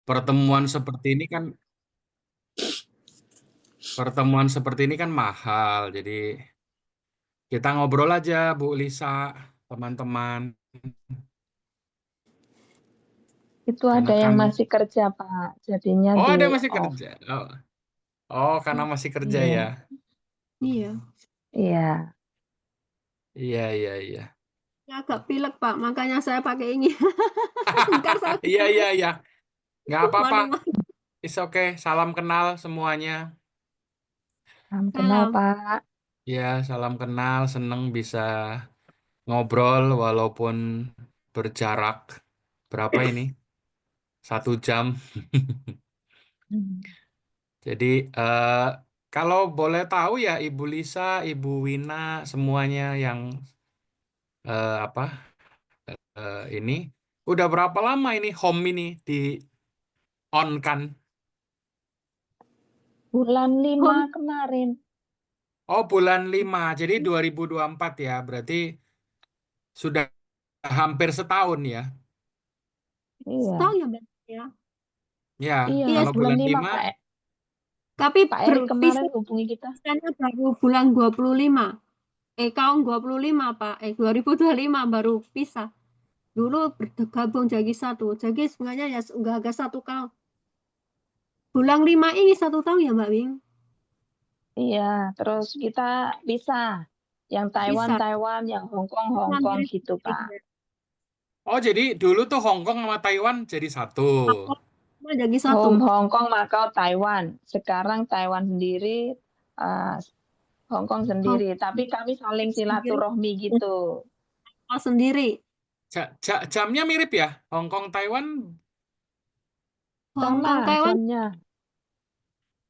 pertemuan seperti ini kan mahal. Jadi kita ngobrol aja, Bu Lisa, teman-teman. Itu Karena ada yang kan, masih kerja, Pak. Jadinya oh di ada masih off. kerja. Oh, oh, karena masih kerja ya. Iya, Iya. iya. Iya, iya, iya. Ya, agak pilek, Pak. Makanya saya pakai ini. Ntar saya Iya, iya, iya. Nggak apa-apa. malu-malu. It's okay. Salam kenal semuanya. Salam kenal, Salam. Pak. Ya, salam kenal. Seneng bisa ngobrol walaupun berjarak. Berapa ini? 1 jam. Hmm. Jadi, kalau boleh tahu ya, Ibu Lisa, Ibu Wina, semuanya yang apa ini, udah berapa lama ini home ini di on kan? Bulan 5 Home. kemarin. Oh, bulan 5. Jadi 2024 ya. Berarti sudah hampir setahun ya. Iya, Tahu ya, Mbak? Ya. Ya, iya, Iya, kalau bulan bulan 5 5, tapi Pak Erik kemarin berpisah hubungi kita. baru bulan 25. Tahun 25, Pak. 2025 baru pisah. Dulu bergabung jadi satu. Jadi sebenarnya ya nggak agak 1 tahun. Bulan 5 ini 1 tahun ya, Mbak Wing? Iya, terus kita bisa. Yang Taiwan, Pisah. Taiwan, yang Hong Kong, Hong Kong Amerika. gitu, Pak. oh jadi dulu tuh Hong Kong sama Taiwan jadi satu. Apa jadi satu? Hong Kong, Macau, Taiwan. Sekarang Taiwan sendiri, eh, Hong Kong Hong sendiri. Tapi kami saling Kong sendiri. silaturahmi gitu. Oh, sendiri. Jamnya mirip ya, Hong Kong Taiwan Hong Sama Kong, Taiwan. jamnya.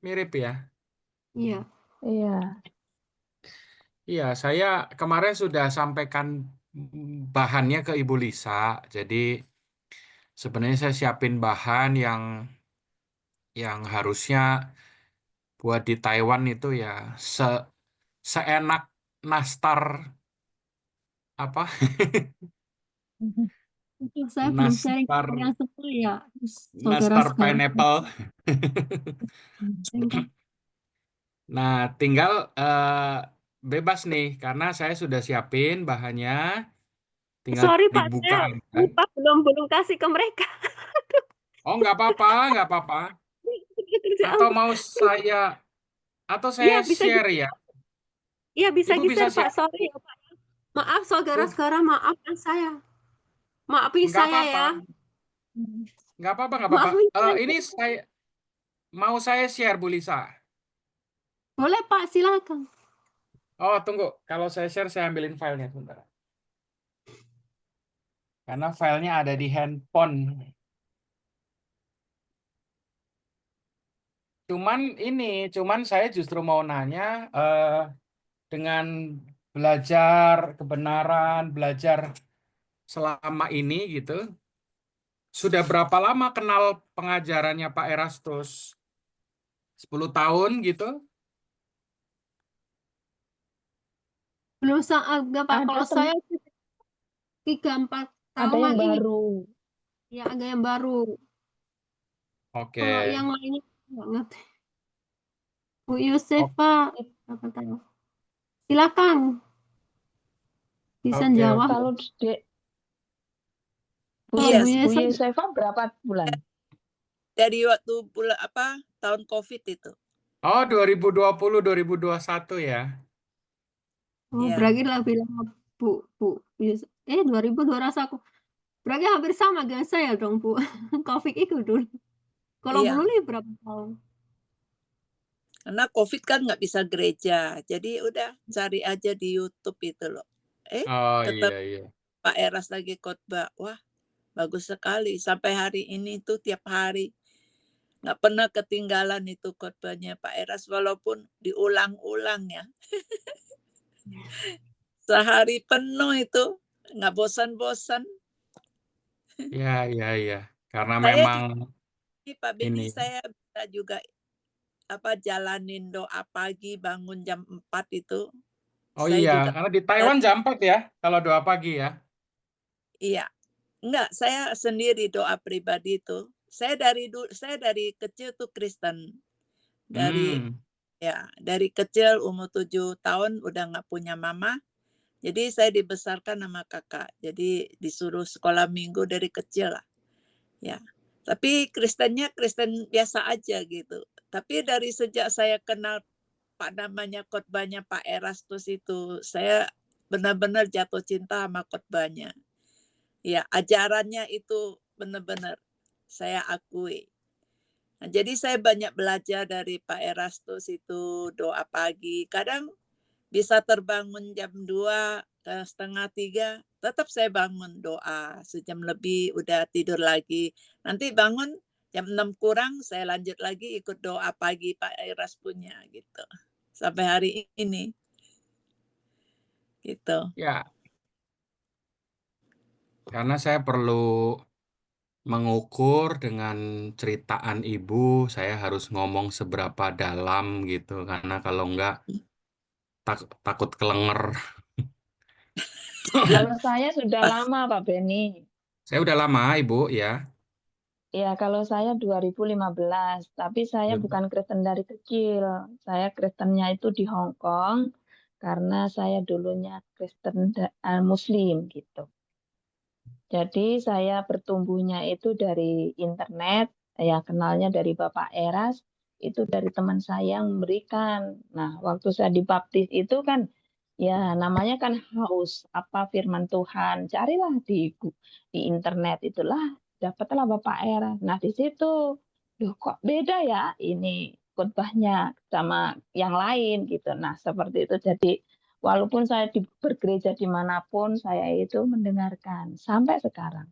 mirip ya. Iya. Iya. Iya, saya kemarin sudah sampaikan bahannya ke Ibu Lisa. Jadi sebenarnya saya siapin bahan yang harusnya buat di Taiwan itu ya se seenak nastar apa? Itu saya belum sharing ke Nastar kalian semua ya, nastar saudara-saudara. pineapple. Nah, tinggal bebas nih karena saya sudah siapin bahannya, tinggal Sorry Pak, dibuka saya kan. lupa belum belum kasih ke mereka. Oh, nggak apa-apa, nggak apa-apa. Kerjaan. Atau mau saya atau Iya saya bisa, share ya. iya bisa Ibu bisa share Pak. share. Sorry ya Pak. Maaf Bu, saudara-saudara, maafkan saya. Maafin nggak saya apa-apa, ya. nggak apa-apa, nggak apa-apa. Maafin saya. Ini mau saya share Bu Lisa. Boleh Pak, silakan. Oh, tunggu. Kalau saya share, saya ambilin filenya sebentar. Karena filenya ada di handphone. Cuman saya justru mau nanya, dengan belajar kebenaran, belajar selama ini gitu, sudah berapa lama kenal pengajarannya Pak Erastus? 10 tahun gitu? Belum agak Pak. Ada Kalau saya 3-4 ada yang tahunan ini baru. ya agak yang baru. Oke. Kalau yang lainnya nggak ngerti. Bu O- Yusefa, apa tahu? Silakan bisa Oke, jawab. oke. Kalau Kalau Iya, Bu Bu Yusefa Yusefa berapa bulan? dari waktu bulan tahun COVID itu. Oh, 2020, 2021 ya. Oh, Ya, berarti lebih lama Bu. 2021. Berarti hampir sama dengan saya dong, Bu. Covid itu dulu. Kalau iya. belum berapa tahun? Karena COVID kan nggak bisa gereja, jadi udah cari aja di YouTube itu loh. Oh iya, Ketemu iya. Pak Eras lagi khotbah, wah bagus sekali. Sampai hari ini tuh tiap hari nggak pernah ketinggalan itu khotbahnya Pak Eras walaupun diulang-ulang ya. Sehari penuh itu nggak bosan-bosan. Iya, iya, iya. Karena Saya memang juga Pak Beni, ini. saya bisa juga jalanin doa pagi bangun jam 4 itu. Oh Saya iya, juga karena di Taiwan jam 4 ya, kalau doa pagi ya. iya. Enggak, saya sendiri doa pribadi itu saya dari kecil tuh Kristen. Dari Hmm. dari kecil umur 7 tahun udah nggak punya mama. Jadi saya dibesarkan sama kakak. Jadi disuruh sekolah minggu dari kecil lah. Ya. Tapi Kristennya Kristen biasa aja gitu. Tapi dari sejak saya kenal khotbahnya Pak Erastus itu, saya benar-benar jatuh cinta sama khotbahnya. Ya, ajarannya itu benar-benar saya akui. Nah, jadi saya banyak belajar dari Pak Erastus itu, doa pagi. Kadang bisa terbangun jam 2, setengah 3, tetap saya bangun doa. Sejam lebih udah tidur lagi. Nanti bangun jam 6 kurang, saya lanjut lagi ikut doa pagi Pak Eras punya gitu. Sampai hari ini gitu. Ya, karena saya perlu mengukur dengan ceritaan ibu, saya harus ngomong seberapa dalam gitu. Karena kalau enggak takut kelenger. Kalau saya sudah lama, Pak Beni. Saya udah lama, Ibu, ya. Ya, kalau saya 2015, tapi saya bukan Kristen dari kecil. Saya Kristennya itu di Hong Kong karena saya dulunya Kristen Muslim gitu. Jadi saya bertumbuhnya itu dari internet, ya kenalnya dari Bapak Eras, itu dari teman saya yang memberikan. Nah, waktu saya dibaptis itu kan, ya namanya kan haus apa firman Tuhan. Carilah di internet itulah, dapatlah Bapak Eras. Nah, di situ, loh kok beda ya ini khotbahnya sama yang lain gitu. Nah, seperti itu. Jadi walaupun saya bergereja dimanapun, saya itu mendengarkan sampai sekarang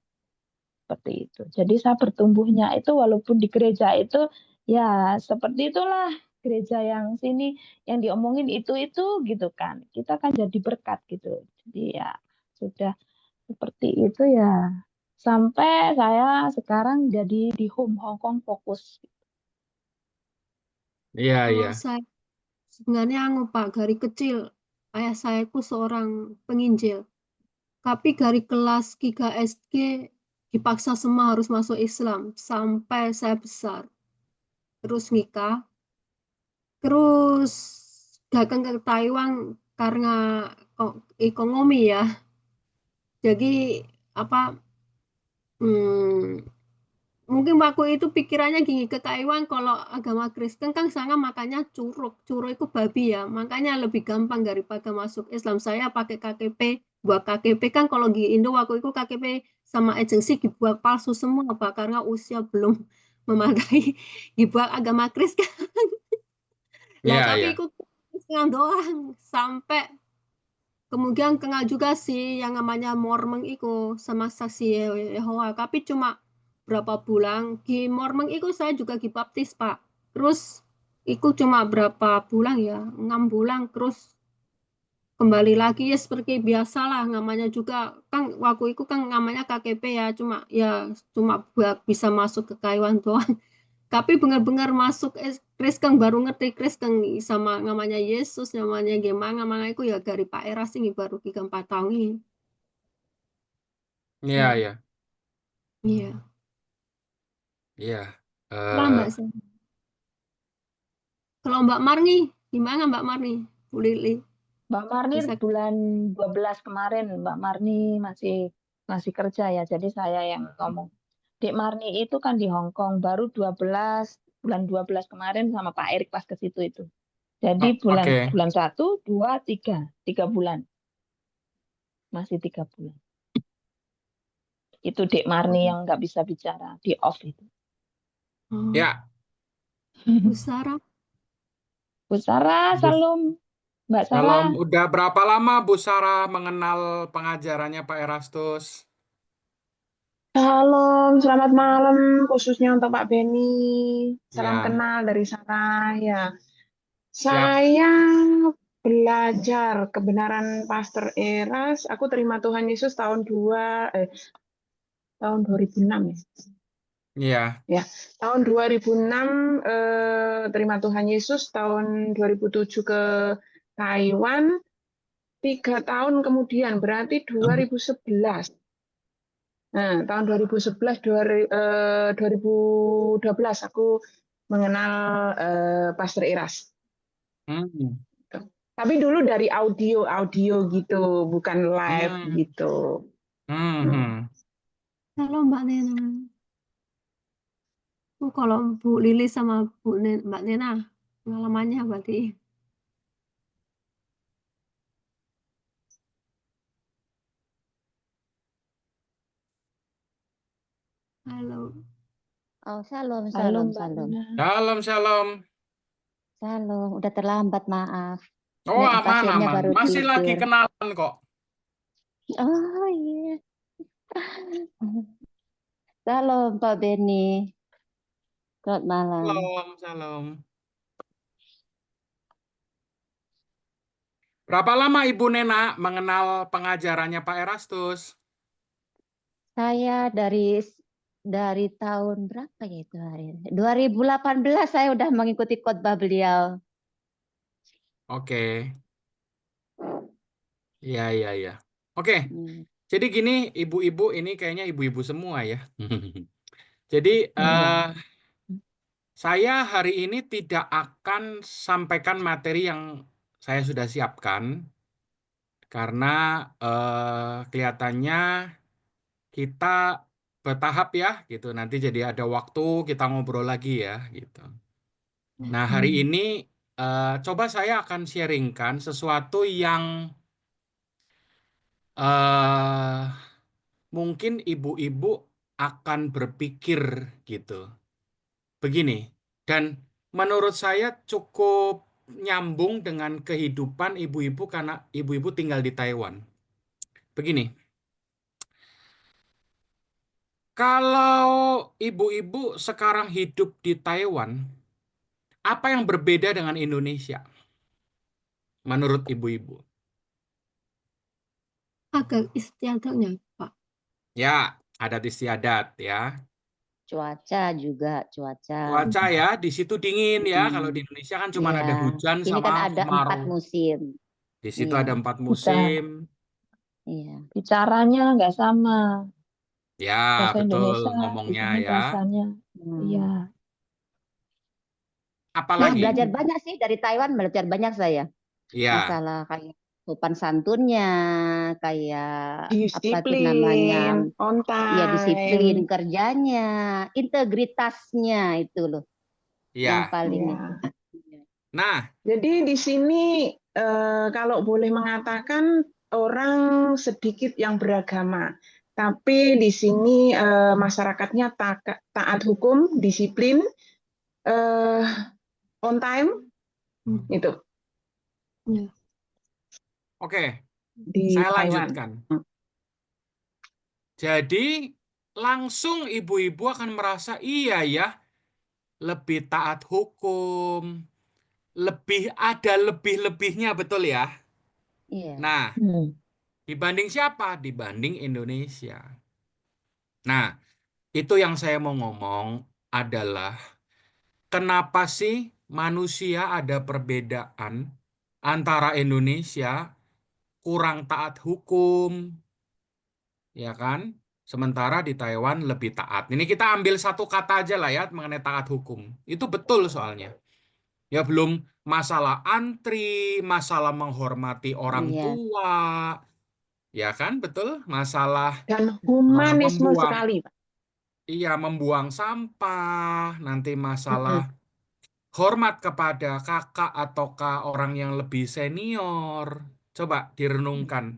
seperti itu. Jadi saya bertumbuhnya itu walaupun di gereja itu ya seperti itulah gereja yang sini yang diomongin itu gitu kan. Kita kan jadi berkat gitu. Jadi ya sudah seperti itu ya. Sampai saya sekarang jadi di Home Hong Kong fokus. Iya, Kalau iya. saya sebenarnya Pak, dari kecil ayah saya itu seorang penginjil. Tapi dari kelas 3 SD dipaksa semua harus masuk Islam sampai saya besar. Terus nikah, terus datang ke Taiwan karena ekonomi ya. Jadi apa mungkin waktu itu pikirannya gini, ke Taiwan kalau agama Kristen kan sana makannya curug itu babi ya, makanya lebih gampang daripada masuk Islam. Saya pakai KTP, buat KTP kan kalau di Indo waktu itu KTP sama agensi dibuat palsu semua Pak, karena usia belum memadai, dibuat agama Kristen. Lah Iya, iya. tapi ikut Kristen doang sampai kemudian kenal juga sih yang namanya Mormon itu sama saksi Yehova, tapi cuma berapa bulan. Di Mormon itu saya juga dibaptis, Pak. Terus itu cuma berapa bulan ya, 6 bulan. Terus kembali lagi ya seperti biasalah, namanya juga kan waktu itu kan namanya KKP ya, cuma buat bisa masuk ke Taiwan doang. Tapi benar-benar masuk Kristen baru ngerti Kristen sama namanya Yesus, namanya gimana, namanya itu ya dari Pak Eras ini baru 3-4 tahun ini. Iya, Ya, iya. iya. Iya. Lah Mbak Sam. Kalau Mbak Marni, gimana Mbak Marni? Bu Lili, Mbak Marni bisa. bulan 12 kemarin, Mbak Marni masih kerja ya, jadi saya yang ngomong. Dek Marni itu kan di Hong Kong, baru bulan 12 kemarin sama Pak Erik pas ke situ itu. Jadi Oh, bulan oke. bulan 1, 2, 3, 3 bulan, masih 3 bulan. Itu Dek Marni yang nggak bisa bicara, di off itu. Oh, Ya, Bu Sarah, Bu Sarah, Bu. salam. Mbak Salam. Sarah, Udah berapa lama Bu Sarah mengenal pengajarannya Pak Erastus? Shalom, selamat malam khususnya untuk Pak Beni. Salam Ya, kenal dari saya. siap. Saya belajar kebenaran Pastor Eras. Aku terima Tuhan Yesus tahun 2006 ya. Iya. Ya, tahun 2006 terima Tuhan Yesus, tahun 2007 ke Taiwan. 3 tahun kemudian berarti 2011. Nah, tahun 2011 2012 aku mengenal Pastor Iras. Hmm. Tapi dulu dari audio gitu, bukan live Hmm. gitu. Hmm. Halo Mbak Nena. Kalau Bu Lili sama Mbak Nena pengalamannya berarti. Halo. Oh, shalom, Halo shalom, Mbak shalom. Lina. Shalom, shalom. Shalom, udah terlambat, maaf. Oh, aman, Pasiennya aman. baru Masih lagi tidur. kenalan kok. Oh iya. Shalom, Pak Beni. Selamat malam. Shalom, shalom. Berapa lama Ibu Nena mengenal pengajarannya Pak Erastus? Saya dari tahun berapa ya itu hari? 2018 saya udah mengikuti khotbah beliau. Oke. Iya, iya, iya. Oke. Hmm. Jadi gini, ibu-ibu ini kayaknya ibu-ibu semua ya. Jadi Iya. saya hari ini tidak akan sampaikan materi yang saya sudah siapkan karena kelihatannya kita bertahap ya gitu. Nanti jadi ada waktu kita ngobrol lagi ya gitu. Nah, hari ini coba saya akan sharingkan sesuatu yang eh mungkin ibu-ibu akan berpikir gitu. Begini, dan menurut saya cukup nyambung dengan kehidupan ibu-ibu karena ibu-ibu tinggal di Taiwan. Begini, kalau ibu-ibu sekarang hidup di Taiwan, apa yang berbeda dengan Indonesia menurut ibu-ibu? Agak istiadatnya, Pak. Ya, adat istiadat ya. Cuaca juga, cuaca. Cuaca ya, di situ dingin ya. Kalau di Mm-mm. Indonesia kan cuma Iya, ada hujan sini sama kan ada 4 kemarau. musim. Di situ Iya, ada 4 Bicara, musim. iya. bicaranya nggak sama. Ya, Bahasa betul Indonesia, di ngomongnya sini ya. bahasanya. Iya. Hmm. Saya Apalagi? belajar banyak sih dari Taiwan, belajar banyak saya. Ya, Masalah kayak sopan santunnya, kayak apa tuh namanya, Disiplin, on ya time. disiplin kerjanya, integritasnya itu loh yang ya. paling itu. Ya. Nah, Jadi di sini kalau boleh mengatakan orang sedikit yang beragama, tapi di sini masyarakatnya taat hukum, disiplin, eh, on time, Hmm. itu Ya. oke, di saya Taiwan. lanjutkan. Jadi, langsung ibu-ibu akan merasa, iya ya, lebih taat hukum, lebih ada lebih-lebihnya, betul ya? Iya, Nah, Hmm. dibanding siapa? Dibanding Indonesia. Nah, itu yang saya mau ngomong adalah kenapa sih manusia ada perbedaan antara Indonesia kurang taat hukum, ya kan? Sementara di Taiwan lebih taat. Ini kita ambil satu kata aja lah ya mengenai taat hukum. Itu betul soalnya. Ya belum masalah antri, masalah menghormati orang iya, tua, ya kan? Betul? Masalah Dan humanisme membuang, sekali, Pak. iya membuang sampah, nanti masalah Mm-mm. hormat kepada kakak ataukah orang yang lebih senior. Coba direnungkan.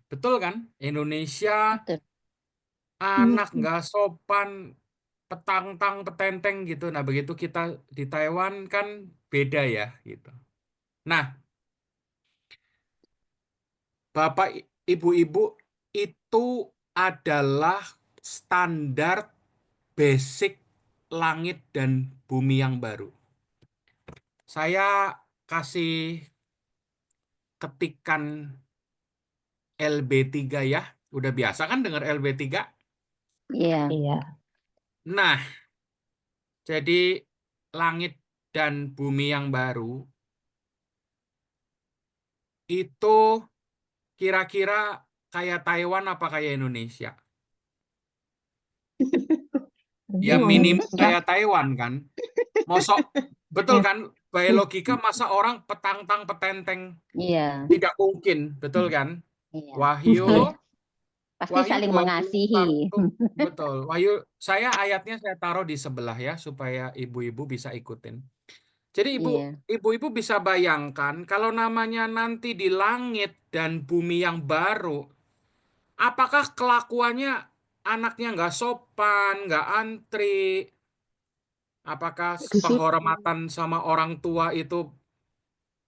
Betul kan? Indonesia betul. anak nggak sopan, petantang, petenteng gitu. Nah, begitu kita di Taiwan kan beda ya gitu. Nah, Bapak, Ibu-ibu, itu adalah standar basic langit dan bumi yang baru. Saya kasih ketikan LB3 ya. Udah biasa kan dengar LB3? Iya, Iya. Nah, jadi langit dan bumi yang baru itu kira-kira kayak Taiwan apa kayak Indonesia? Ya Iya. minimal Enggak. kayak Taiwan kan. Mosok betul kan? By logika masa orang petantang petenteng Iya, tidak mungkin, betul kan? iya. Wahyu Pasti Wahyu saling mengasihi. 21 betul. Wahyu saya ayatnya saya taruh di sebelah ya supaya ibu-ibu bisa ikutin. Jadi Iya. ibu-ibu bisa bayangkan kalau namanya nanti di langit dan bumi yang baru, apakah kelakuannya anaknya nggak sopan, nggak antri, apakah Gesut. penghormatan sama orang tua itu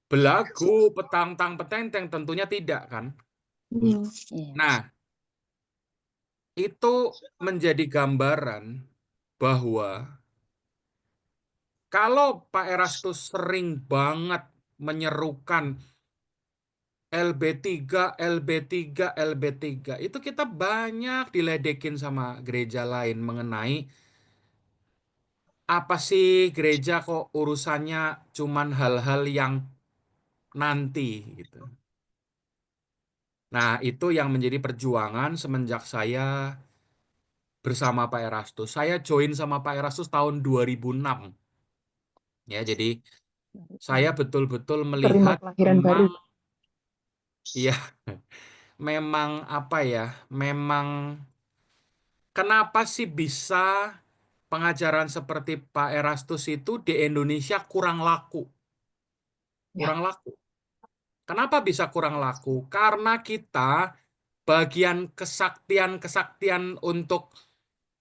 belagu, petantang, petenteng? Tentunya tidak kan. Iya. Iya. Nah, itu menjadi gambaran bahwa kalau Pak Erastus sering banget menyerukan LB3, LB3, LB3, itu kita banyak diledekin sama gereja lain mengenai apa sih gereja kok urusannya cuman hal-hal yang nanti gitu. Nah, itu yang menjadi perjuangan semenjak saya bersama Pak Erastus. Saya join sama Pak Erastus tahun 2006. Ya, jadi saya betul-betul Terima melihat kelahiran baru. memang ya memang apa ya? Memang kenapa sih bisa pengajaran seperti Pak Erastus itu di Indonesia kurang laku? Ya. Kurang laku. Kenapa bisa kurang laku? Karena kita bagian kesaktian-kesaktian untuk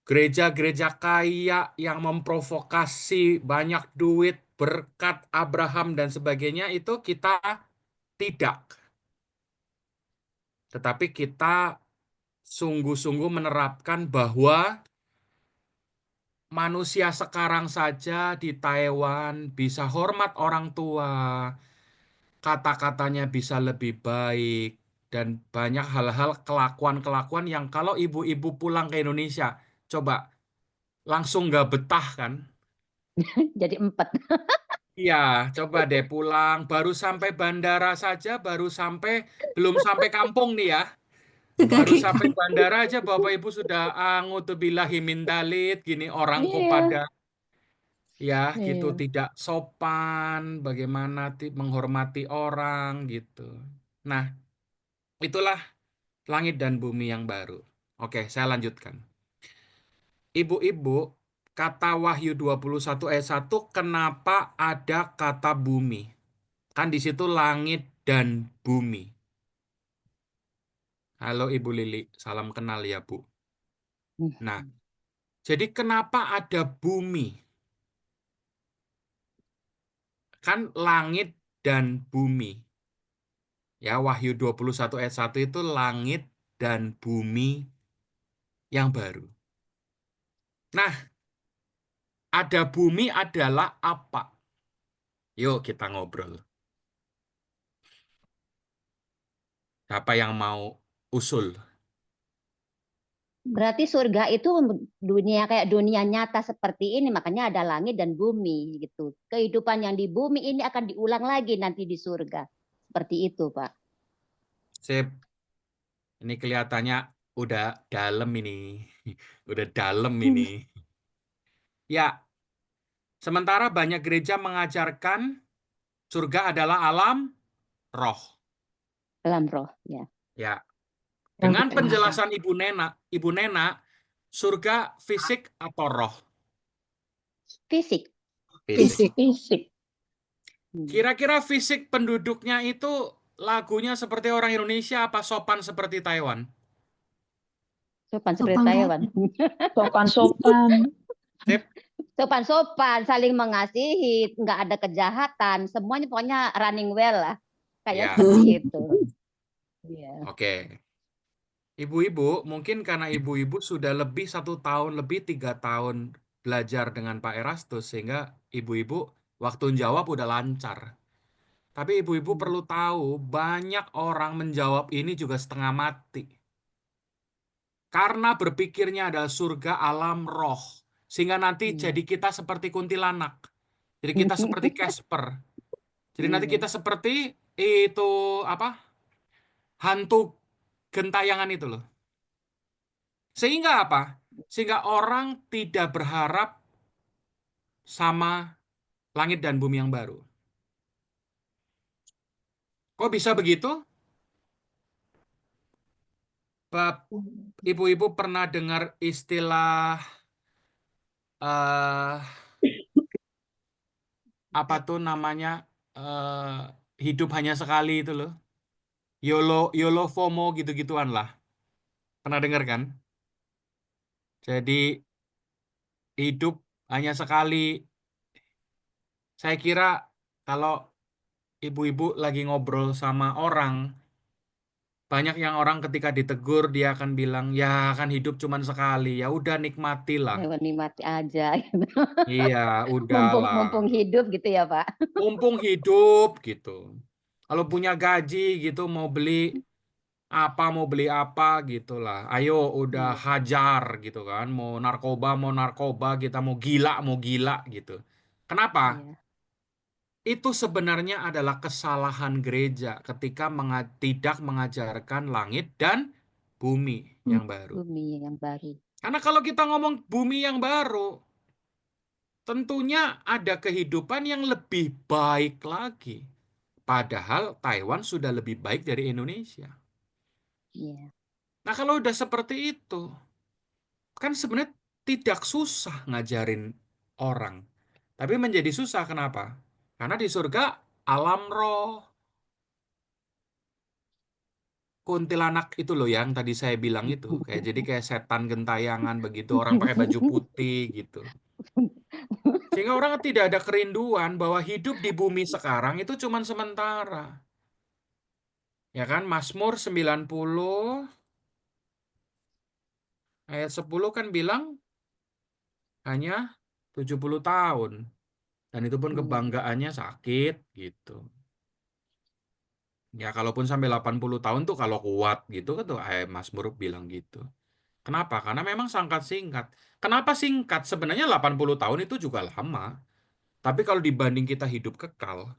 gereja-gereja kaya yang memprovokasi banyak duit, berkat Abraham dan sebagainya itu kita tidak. Tetapi kita sungguh-sungguh menerapkan bahwa manusia sekarang saja di Taiwan bisa hormat orang tua, kata-katanya bisa lebih baik, dan banyak hal-hal kelakuan-kelakuan yang kalau ibu-ibu pulang ke Indonesia, coba langsung nggak betah kan? Jadi 4. Iya, coba deh pulang, baru sampai bandara saja, belum sampai kampung nih ya, baru Sekali. sampai bandara aja Bapak Ibu sudah a'udzubillahi min dzalik, gini orang kok pada Iya. ya gitu Iya. tidak sopan, bagaimana menghormati orang gitu. Nah, itulah langit dan bumi yang baru. Oke, saya lanjutkan. Ibu-ibu, kata Wahyu 21 ayat 1, kenapa ada kata bumi? Kan di situ langit dan bumi. Halo Ibu Lili, salam kenal ya Bu. Nah, jadi kenapa ada bumi? Kan langit dan bumi. Ya, Wahyu 21 ayat 1 itu langit dan bumi yang baru. Nah, ada bumi adalah apa? Yuk kita ngobrol. Siapa yang mau usul? Berarti surga itu dunia kayak dunia nyata seperti ini, makanya ada langit dan bumi gitu. Kehidupan yang di bumi ini akan diulang lagi nanti di surga. Seperti itu, Pak. Sip, ini kelihatannya udah dalam ini. Udah dalam ini. Ya, sementara banyak gereja mengajarkan surga adalah alam roh. Dalam roh, ya. Ya, Yang dengan tidak nyata. penjelasan Ibu Nena, surga fisik atau roh? Fisik. Fisik. Fisik. Fisik. Kira-kira fisik penduduknya itu lagunya seperti orang Indonesia apa sopan seperti Taiwan? Sopan seperti Sopan Taiwan. Sopan-sopan. Sip. Sopan-sopan, saling mengasihi, nggak ada kejahatan, semuanya pokoknya running well lah. Kayak Ya, seperti itu. Iya. oke. Ibu-ibu, mungkin karena ibu-ibu sudah lebih 1 tahun, lebih 3 tahun belajar dengan Pak Erastus, sehingga ibu-ibu waktu jawab udah lancar. Tapi ibu-ibu perlu tahu, banyak orang menjawab ini juga setengah mati. Karena berpikirnya adalah surga alam roh. Sehingga nanti jadi kita seperti kuntilanak. Jadi kita seperti Casper. Jadi nanti Iya. kita seperti itu apa? Hantu gentayangan itu loh. Sehingga apa? Sehingga orang tidak berharap sama langit dan bumi yang baru. Kok bisa begitu? Ibu-ibu pernah dengar istilah eh apa tuh namanya eh hidup hanya sekali itu loh. YOLO, YOLO FOMO gitu-gituan lah. Pernah dengar kan? Jadi hidup hanya sekali. Saya kira kalau ibu-ibu lagi ngobrol sama orang, banyak yang orang ketika ditegur dia akan bilang, ya kan hidup cuman sekali, ya udah nikmatilah. Ya, nikmati aja. Iya, udahlah. Mumpung hidup gitu ya, Pak. Mumpung hidup gitu. Kalau punya gaji gitu mau beli apa gitulah. Ayo udah Iya, hajar gitu kan. Mau narkoba, kita mau gila gitu. Kenapa? iya. Itu sebenarnya adalah kesalahan gereja ketika tidak mengajarkan langit dan bumi yang baru. Bumi yang baru. Karena kalau kita ngomong bumi yang baru, tentunya ada kehidupan yang lebih baik lagi. Padahal Taiwan sudah lebih baik dari Indonesia. Iya. Nah, kalau udah seperti itu, kan sebenarnya tidak susah ngajarin orang. Tapi menjadi susah kenapa? Karena di surga alam roh, kuntilanak itu loh yang tadi saya bilang itu. Kayak setan gentayangan begitu, orang pakai baju putih gitu. Sehingga orang tidak ada kerinduan bahwa hidup di bumi sekarang itu cuma sementara. Ya kan, Mazmur 90 ayat 10 kan bilang hanya 70 tahun. Dan itu pun Iya. kebanggaannya sakit gitu. Ya kalaupun sampai 80 tahun tuh kalau kuat gitu kan tuh Mazmur bilang gitu. Kenapa? Karena memang sangat singkat. Kenapa singkat? Sebenarnya 80 tahun itu juga lama. Tapi kalau dibanding kita hidup kekal,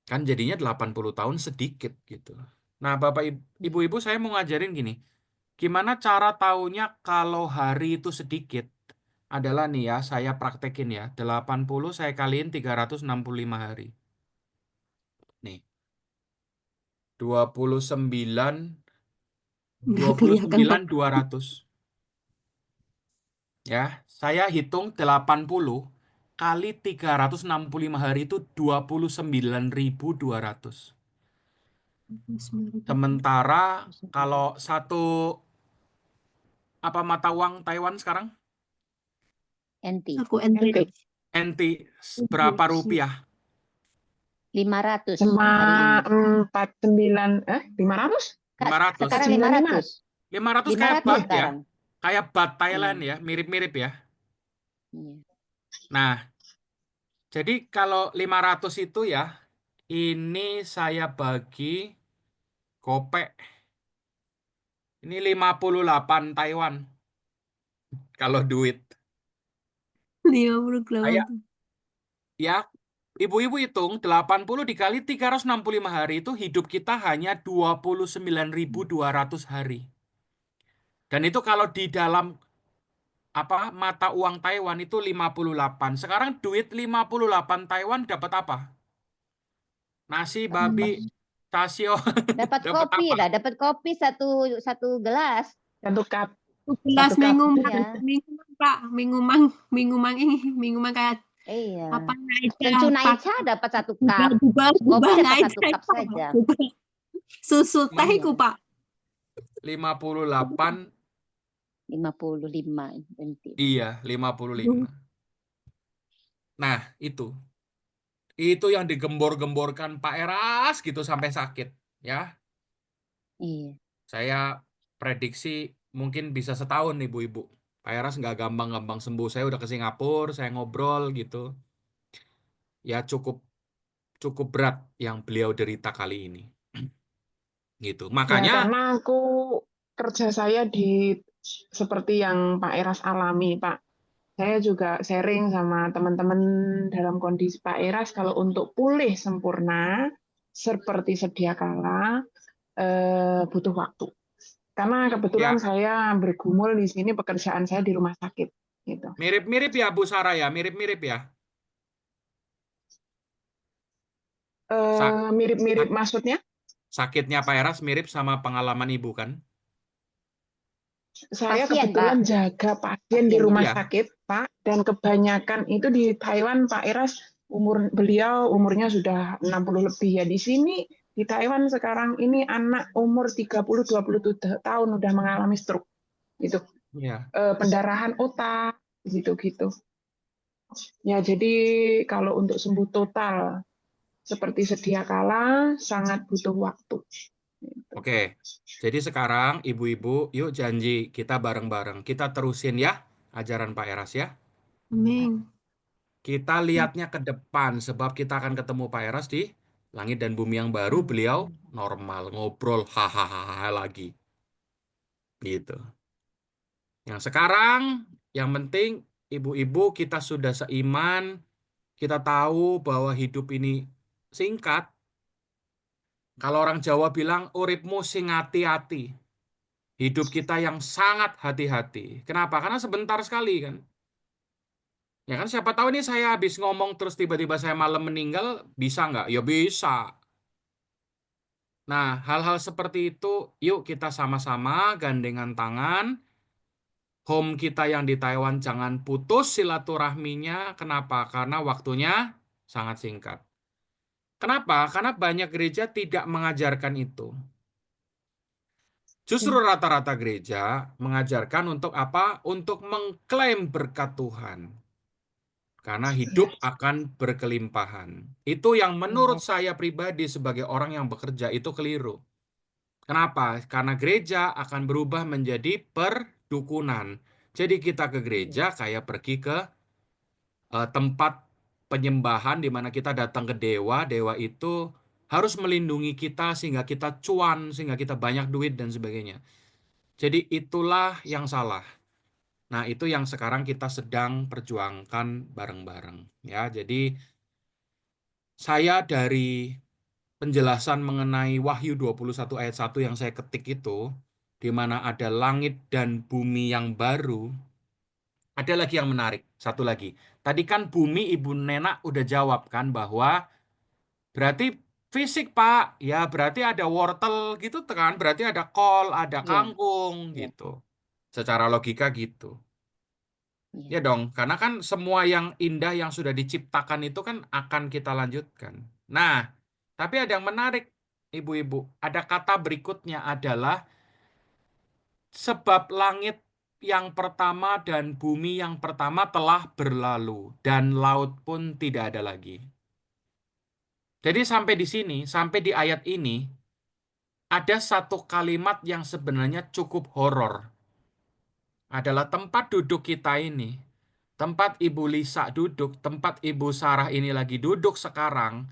kan jadinya 80 tahun sedikit gitu. Nah, Bapak Ibu-ibu saya mau ngajarin gini. Gimana cara taunya kalau hari itu sedikit? Adalah nih ya, saya praktekin ya. 80 saya kaliin 365 hari. Nih, 29 Nggak kelihatan, Pak. 200. Ya, saya hitung 80 kali 365 hari itu 29.200. Sementara kalau satu apa mata uang Taiwan sekarang? NT. Aku ente. NT berapa rupiah? 500 Cuma hari ini. 500? 500. Sekarang 500. 500 kayak 500 bat ya. sekarang. Kayak bat Thailand ya, mirip-mirip ya. Iya. Nah, jadi kalau 500 itu ya, ini saya bagi kopek. Ini 58 Taiwan kalau duit. 58 Kayak tuh. ya, ibu-ibu hitung 80 dikali 365 hari itu hidup kita hanya 29.200 hari. Dan itu kalau di dalam apa mata uang Taiwan itu 58. Sekarang duit 58 Taiwan dapat apa? Nasi babi, tasio, Dapat dapat kopi apa? lah, dapat kopi satu gelas. Satu cup. Gelas Satu cup. minuman, Iya. minuman, Pak, minuman ini, minuman kayak Iya. apa Tencu Naicha dapat satu cup. Bubah Kopi dapat naik satu cup saja. Susu teh Iya. iku, Pak. 58, 55 NT. iya 55. Nah, itu yang digembor-gemborkan Pak Eras gitu sampai sakit ya. Iya. Saya prediksi mungkin bisa setahun nih ibu-ibu. Pak Eras nggak gampang-gampang sembuh. Saya udah ke Singapura, saya ngobrol gitu. Ya cukup berat yang beliau derita kali ini. Gitu. Ya, Makanya karena kerja saya seperti yang Pak Eras alami, Pak. Saya juga sharing sama teman-teman dalam kondisi Pak Eras kalau untuk pulih sempurna seperti sedia kala butuh waktu. Karena kebetulan Ya, saya bergumul di sini, pekerjaan saya di rumah sakit gitu. mirip-mirip ya Bu Sarah ya, mirip-mirip ya. Sak- Mirip-mirip sak- maksudnya? sakitnya Pak Eras mirip sama pengalaman Ibu kan? Saya Pasien, Pak. kebetulan jaga pasien di Pasiennya. rumah Iya, sakit, Pak, dan kebanyakan itu di Taiwan, Pak Eras, beliau umurnya sudah 60 lebih ya. Di sini di Taiwan sekarang ini anak umur 30-27 tahun udah mengalami stroke gitu. iya. Pendarahan otak gitu-gitu. Ya, jadi kalau untuk sembuh total seperti sedia kala sangat butuh waktu. Oke. Jadi sekarang ibu-ibu, yuk janji kita bareng-bareng. Kita terusin ya ajaran Pak Eras ya. Amin. Kita lihatnya ke depan sebab kita akan ketemu Pak Eras di langit dan bumi yang baru. Beliau normal, ngobrol hahaha lagi gitu. Yang sekarang yang penting ibu-ibu kita sudah seiman, kita tahu bahwa hidup ini singkat. Kalau orang Jawa bilang uripmu sing hati-hati. Hidup kita yang sangat hati-hati. Kenapa? Karena sebentar sekali kan. Ya kan siapa tahu nih saya habis ngomong terus tiba-tiba saya malam meninggal, bisa nggak? Ya bisa. Nah, hal-hal seperti itu, yuk kita sama-sama gandengan tangan. Home kita yang di Taiwan jangan putus silaturahminya. Kenapa? Karena waktunya sangat singkat. Kenapa? Karena banyak gereja tidak mengajarkan itu. Justru rata-rata gereja mengajarkan untuk apa? Untuk mengklaim berkat Tuhan. Karena hidup akan berkelimpahan. Itu yang menurut saya pribadi sebagai orang yang bekerja itu keliru. Kenapa? Karena gereja akan berubah menjadi perdukunan. Jadi kita ke gereja kayak pergi ke tempat penyembahan di mana kita datang ke dewa. Dewa itu harus melindungi kita sehingga kita cuan, sehingga kita banyak duit dan sebagainya. Jadi itulah yang salah. Nah, itu yang sekarang kita sedang perjuangkan bareng-bareng. Ya, jadi saya dari penjelasan mengenai Wahyu 21 ayat 1 yang saya ketik itu, di mana ada langit dan bumi yang baru, ada lagi yang menarik. Satu lagi. Tadi kan bumi Ibu Nena udah jawab kan bahwa berarti fisik Pak, ya berarti ada wortel gitu kan, berarti ada kol, ada Iya, kangkung iya, gitu. Secara logika gitu. iya. Ya dong, karena kan semua yang indah yang sudah diciptakan itu kan akan kita lanjutkan. Nah, tapi ada yang menarik, ibu-ibu. Ada kata berikutnya adalah sebab langit yang pertama dan bumi yang pertama telah berlalu dan laut pun tidak ada lagi. Jadi sampai di sini, sampai di ayat ini, ada satu kalimat yang sebenarnya cukup horor. Adalah tempat duduk kita ini. Tempat Ibu Lisa duduk, tempat Ibu Sarah ini lagi duduk sekarang.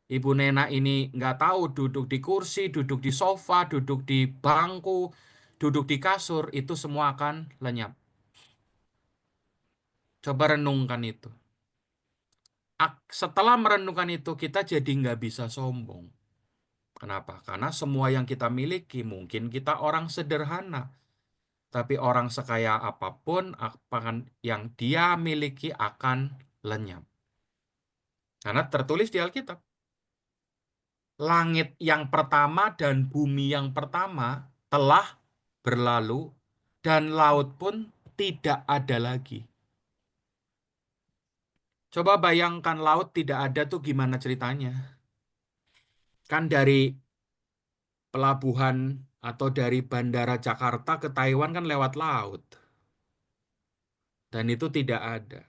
Ibu Nena ini nggak tahu duduk di kursi, duduk di sofa, duduk di bangku, duduk di kasur, itu semua akan lenyap. Coba renungkan itu. Setelah merenungkan itu, kita jadi nggak bisa sombong. Kenapa? Karena semua yang kita miliki, mungkin kita orang sederhana. Tapi orang sekaya apapun, akan yang dia miliki akan lenyap. Karena tertulis di Alkitab. Langit yang pertama dan bumi yang pertama telah berlalu dan laut pun tidak ada lagi. Coba bayangkan laut tidak ada tuh gimana ceritanya. Kan dari pelabuhan atau dari Bandara Jakarta ke Taiwan kan lewat laut. Dan itu tidak ada.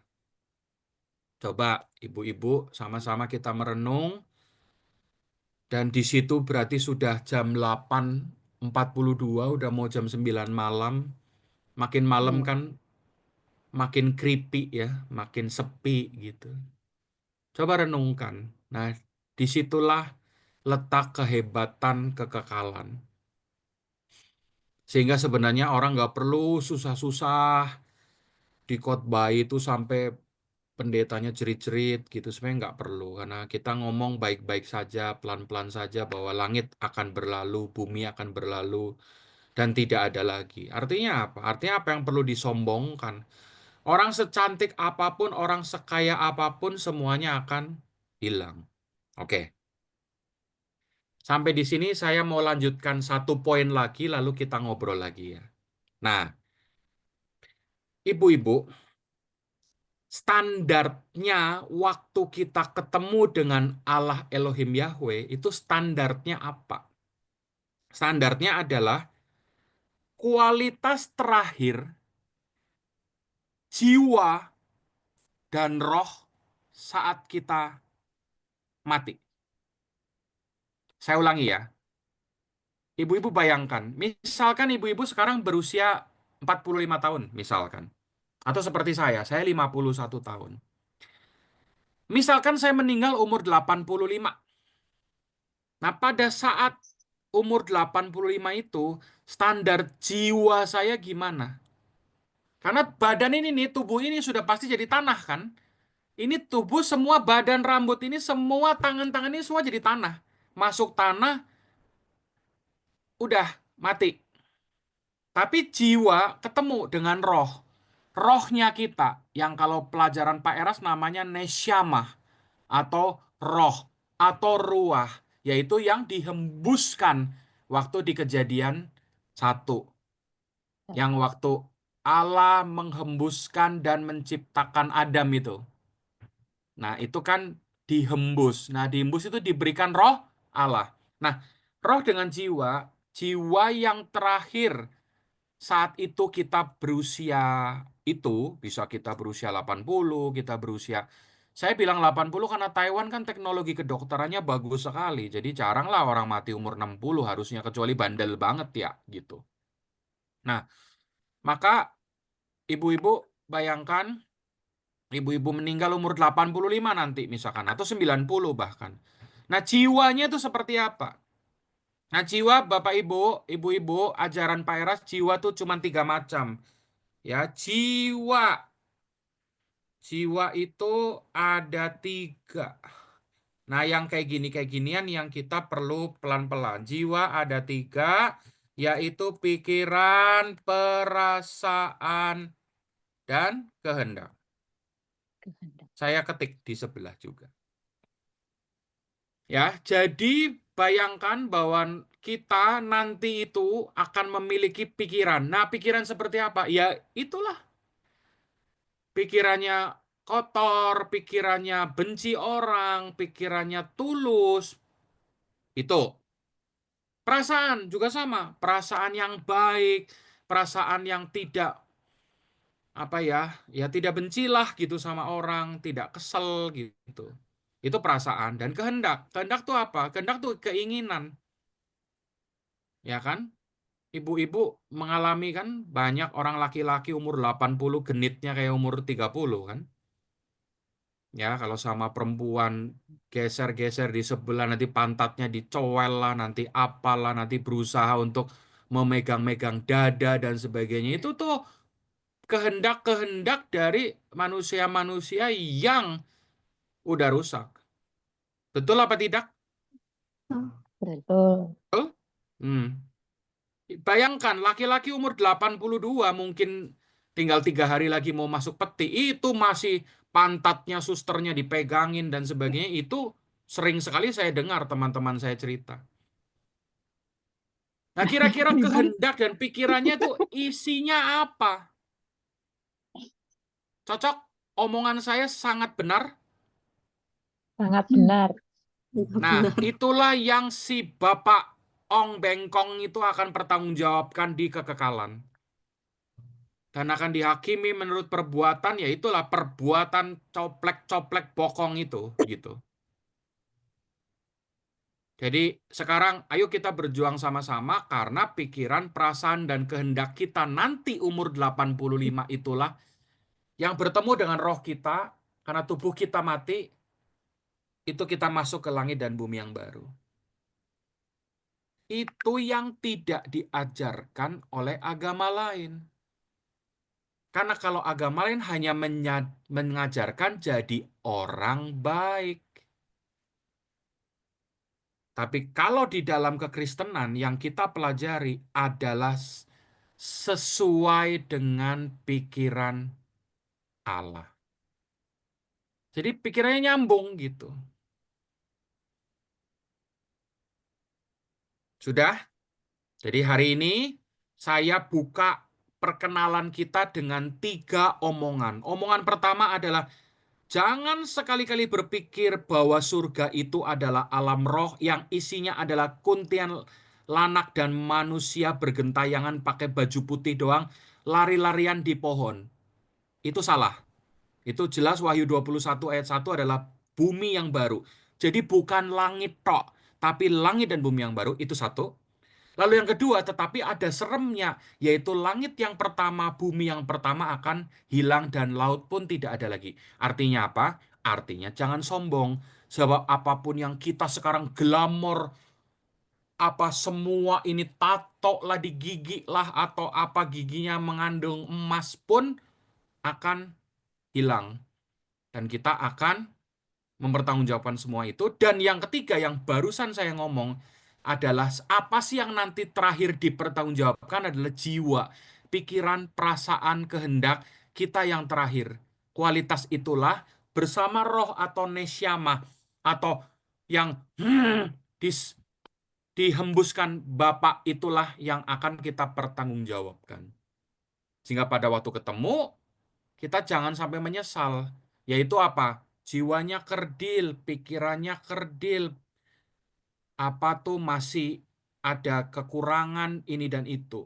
Coba ibu-ibu sama-sama kita merenung. Dan di situ berarti sudah jam 8.42, udah mau jam 9 malam. Makin malam Iya. kan makin creepy ya, makin sepi gitu. Coba renungkan. Nah, disitulah letak kehebatan kekekalan. Sehingga sebenarnya orang nggak perlu susah-susah di khotbah itu sampai pendetanya jerit-jerit gitu. Sebenarnya nggak perlu. Karena kita ngomong baik-baik saja, pelan-pelan saja bahwa langit akan berlalu, bumi akan berlalu, dan tidak ada lagi. Artinya apa? Artinya apa yang perlu disombongkan? Orang secantik apapun, orang sekaya apapun, semuanya akan hilang. Oke, sampai di sini saya mau lanjutkan satu poin lagi, lalu kita ngobrol lagi ya. Nah, ibu-ibu, standarnya waktu kita ketemu dengan Allah Elohim Yahweh, itu standarnya apa? Standarnya adalah kualitas terakhir jiwa dan roh saat kita mati. Saya ulangi ya. Ibu-ibu bayangkan, misalkan ibu-ibu sekarang berusia 45 tahun, misalkan. Atau seperti saya 51 tahun. Misalkan saya meninggal umur 85. Nah, pada saat umur 85 itu, standar jiwa saya gimana? Karena badan ini nih, tubuh ini sudah pasti jadi tanah kan? Ini tubuh semua badan rambut ini semua tangan-tangan ini semua jadi tanah. Masuk tanah udah mati. Tapi jiwa ketemu dengan roh. Rohnya kita yang kalau pelajaran Pak Eras namanya nesyamah atau roh atau ruah, yaitu yang dihembuskan waktu di Kejadian 1. Yang waktu Allah menghembuskan dan menciptakan Adam itu. Nah, itu kan dihembus. Nah, dihembus itu diberikan roh Allah. Nah, roh dengan jiwa, jiwa yang terakhir saat itu kita berusia itu, bisa kita berusia 80, kita berusia, saya bilang 80 karena Taiwan kan teknologi kedokterannya bagus sekali. Jadi jarang lah orang mati umur 60 harusnya, kecuali bandel banget ya, gitu. Nah, maka ibu-ibu bayangkan, ibu-ibu meninggal umur 85 nanti misalkan, atau 90 bahkan. Nah, jiwanya itu seperti apa? Nah, jiwa Bapak Ibu, Ibu-ibu, ajaran Pak Eras, jiwa tuh cuma 3 macam. Ya, jiwa. Jiwa itu ada 3. Nah, yang kayak gini, kayak ginian yang kita perlu pelan-pelan. Jiwa ada 3, yaitu pikiran, perasaan, dan kehendak. Saya ketik di sebelah juga. Ya, jadi bayangkan bahwa kita nanti itu akan memiliki pikiran. Nah, pikiran seperti apa? Ya, itulah. Pikirannya kotor, pikirannya benci orang, pikirannya tulus. Itu. Perasaan juga sama. Perasaan yang baik, perasaan yang tidak apa ya, ya tidak bencilah gitu sama orang, tidak kesel gitu. Itu perasaan dan kehendak. Kehendak tuh apa? Kehendak tuh keinginan. Ya kan? Ibu-ibu mengalami kan banyak orang laki-laki umur 80 genitnya kayak umur 30 kan? Ya, kalau sama perempuan geser-geser di sebelah nanti pantatnya dicowel lah, nanti apalah, nanti berusaha untuk memegang-megang dada dan sebagainya. Itu tuh kehendak-kehendak dari manusia-manusia yang udah rusak. Betul apa tidak? Betul. Hmm. Bayangkan laki-laki umur 82 mungkin tinggal 3 hari lagi mau masuk peti, itu masih pantatnya susternya dipegangin dan sebagainya. Itu sering sekali saya dengar teman-teman saya cerita. Nah, kira-kira kehendak dan pikirannya itu isinya apa? Cocok? Omongan saya sangat benar. Sangat benar. Nah, Benar. itulah yang si Bapak Ong Bengkong itu akan pertanggungjawabkan di kekekalan. Dan akan dihakimi menurut perbuatan, ya itulah perbuatan coplek-coplek bokong itu, gitu. Jadi sekarang ayo kita berjuang sama-sama karena pikiran, perasaan, dan kehendak kita nanti umur 85 itulah yang bertemu dengan roh kita, karena tubuh kita mati, itu kita masuk ke langit dan bumi yang baru. Itu yang tidak diajarkan oleh agama lain. Karena kalau agama lain hanya mengajarkan jadi orang baik. Tapi kalau di dalam kekristenan yang kita pelajari adalah sesuai dengan pikiran Allah. Jadi pikirannya nyambung gitu. Sudah? Jadi hari ini saya buka perkenalan kita dengan 3 omongan. Omongan pertama adalah jangan sekali-kali berpikir bahwa surga itu adalah alam roh yang isinya adalah kuntian lanak dan manusia bergentayangan pakai baju putih doang, lari-larian di pohon. Itu salah. Itu jelas Wahyu 21 ayat 1 adalah bumi yang baru. Jadi bukan langit tok, tapi langit dan bumi yang baru itu satu. Lalu yang kedua, tetapi ada seremnya, yaitu langit yang pertama, bumi yang pertama akan hilang dan laut pun tidak ada lagi. Artinya apa? Artinya jangan sombong. Sebab apapun yang kita sekarang glamor, apa semua ini tato lah di gigi lah, atau apa giginya mengandung emas pun akan hilang. Dan kita akan mempertanggungjawabkan semua itu. Dan yang ketiga yang barusan saya ngomong adalah apa sih yang nanti terakhir dipertanggungjawabkan adalah jiwa, pikiran, perasaan, kehendak kita yang terakhir. Kualitas itulah bersama roh atau nesyama atau yang dihembuskan Bapa itulah yang akan kita pertanggungjawabkan. Sehingga pada waktu ketemu kita jangan sampai menyesal. Yaitu apa? Jiwanya kerdil, pikirannya kerdil. Apa tuh masih ada kekurangan ini dan itu.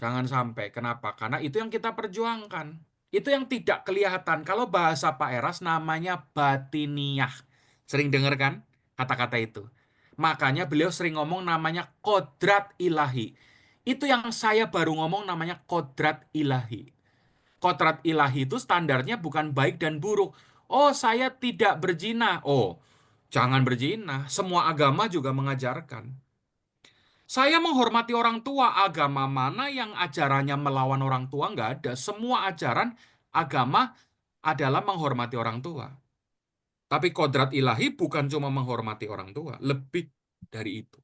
Jangan sampai. Kenapa? Karena itu yang kita perjuangkan. Itu yang tidak kelihatan. Kalau bahasa Pak Eras namanya batiniah. Sering dengar kan kata-kata itu? Makanya beliau sering ngomong namanya kodrat ilahi. Itu yang saya baru ngomong namanya kodrat ilahi. Kodrat ilahi itu standarnya bukan baik dan buruk. Oh, saya tidak berzina. Oh, jangan berzina. Semua agama juga mengajarkan. Saya menghormati orang tua. Agama mana yang ajarannya melawan orang tua? Nggak ada. Semua ajaran agama adalah menghormati orang tua. Tapi kodrat ilahi bukan cuma menghormati orang tua. Lebih dari itu.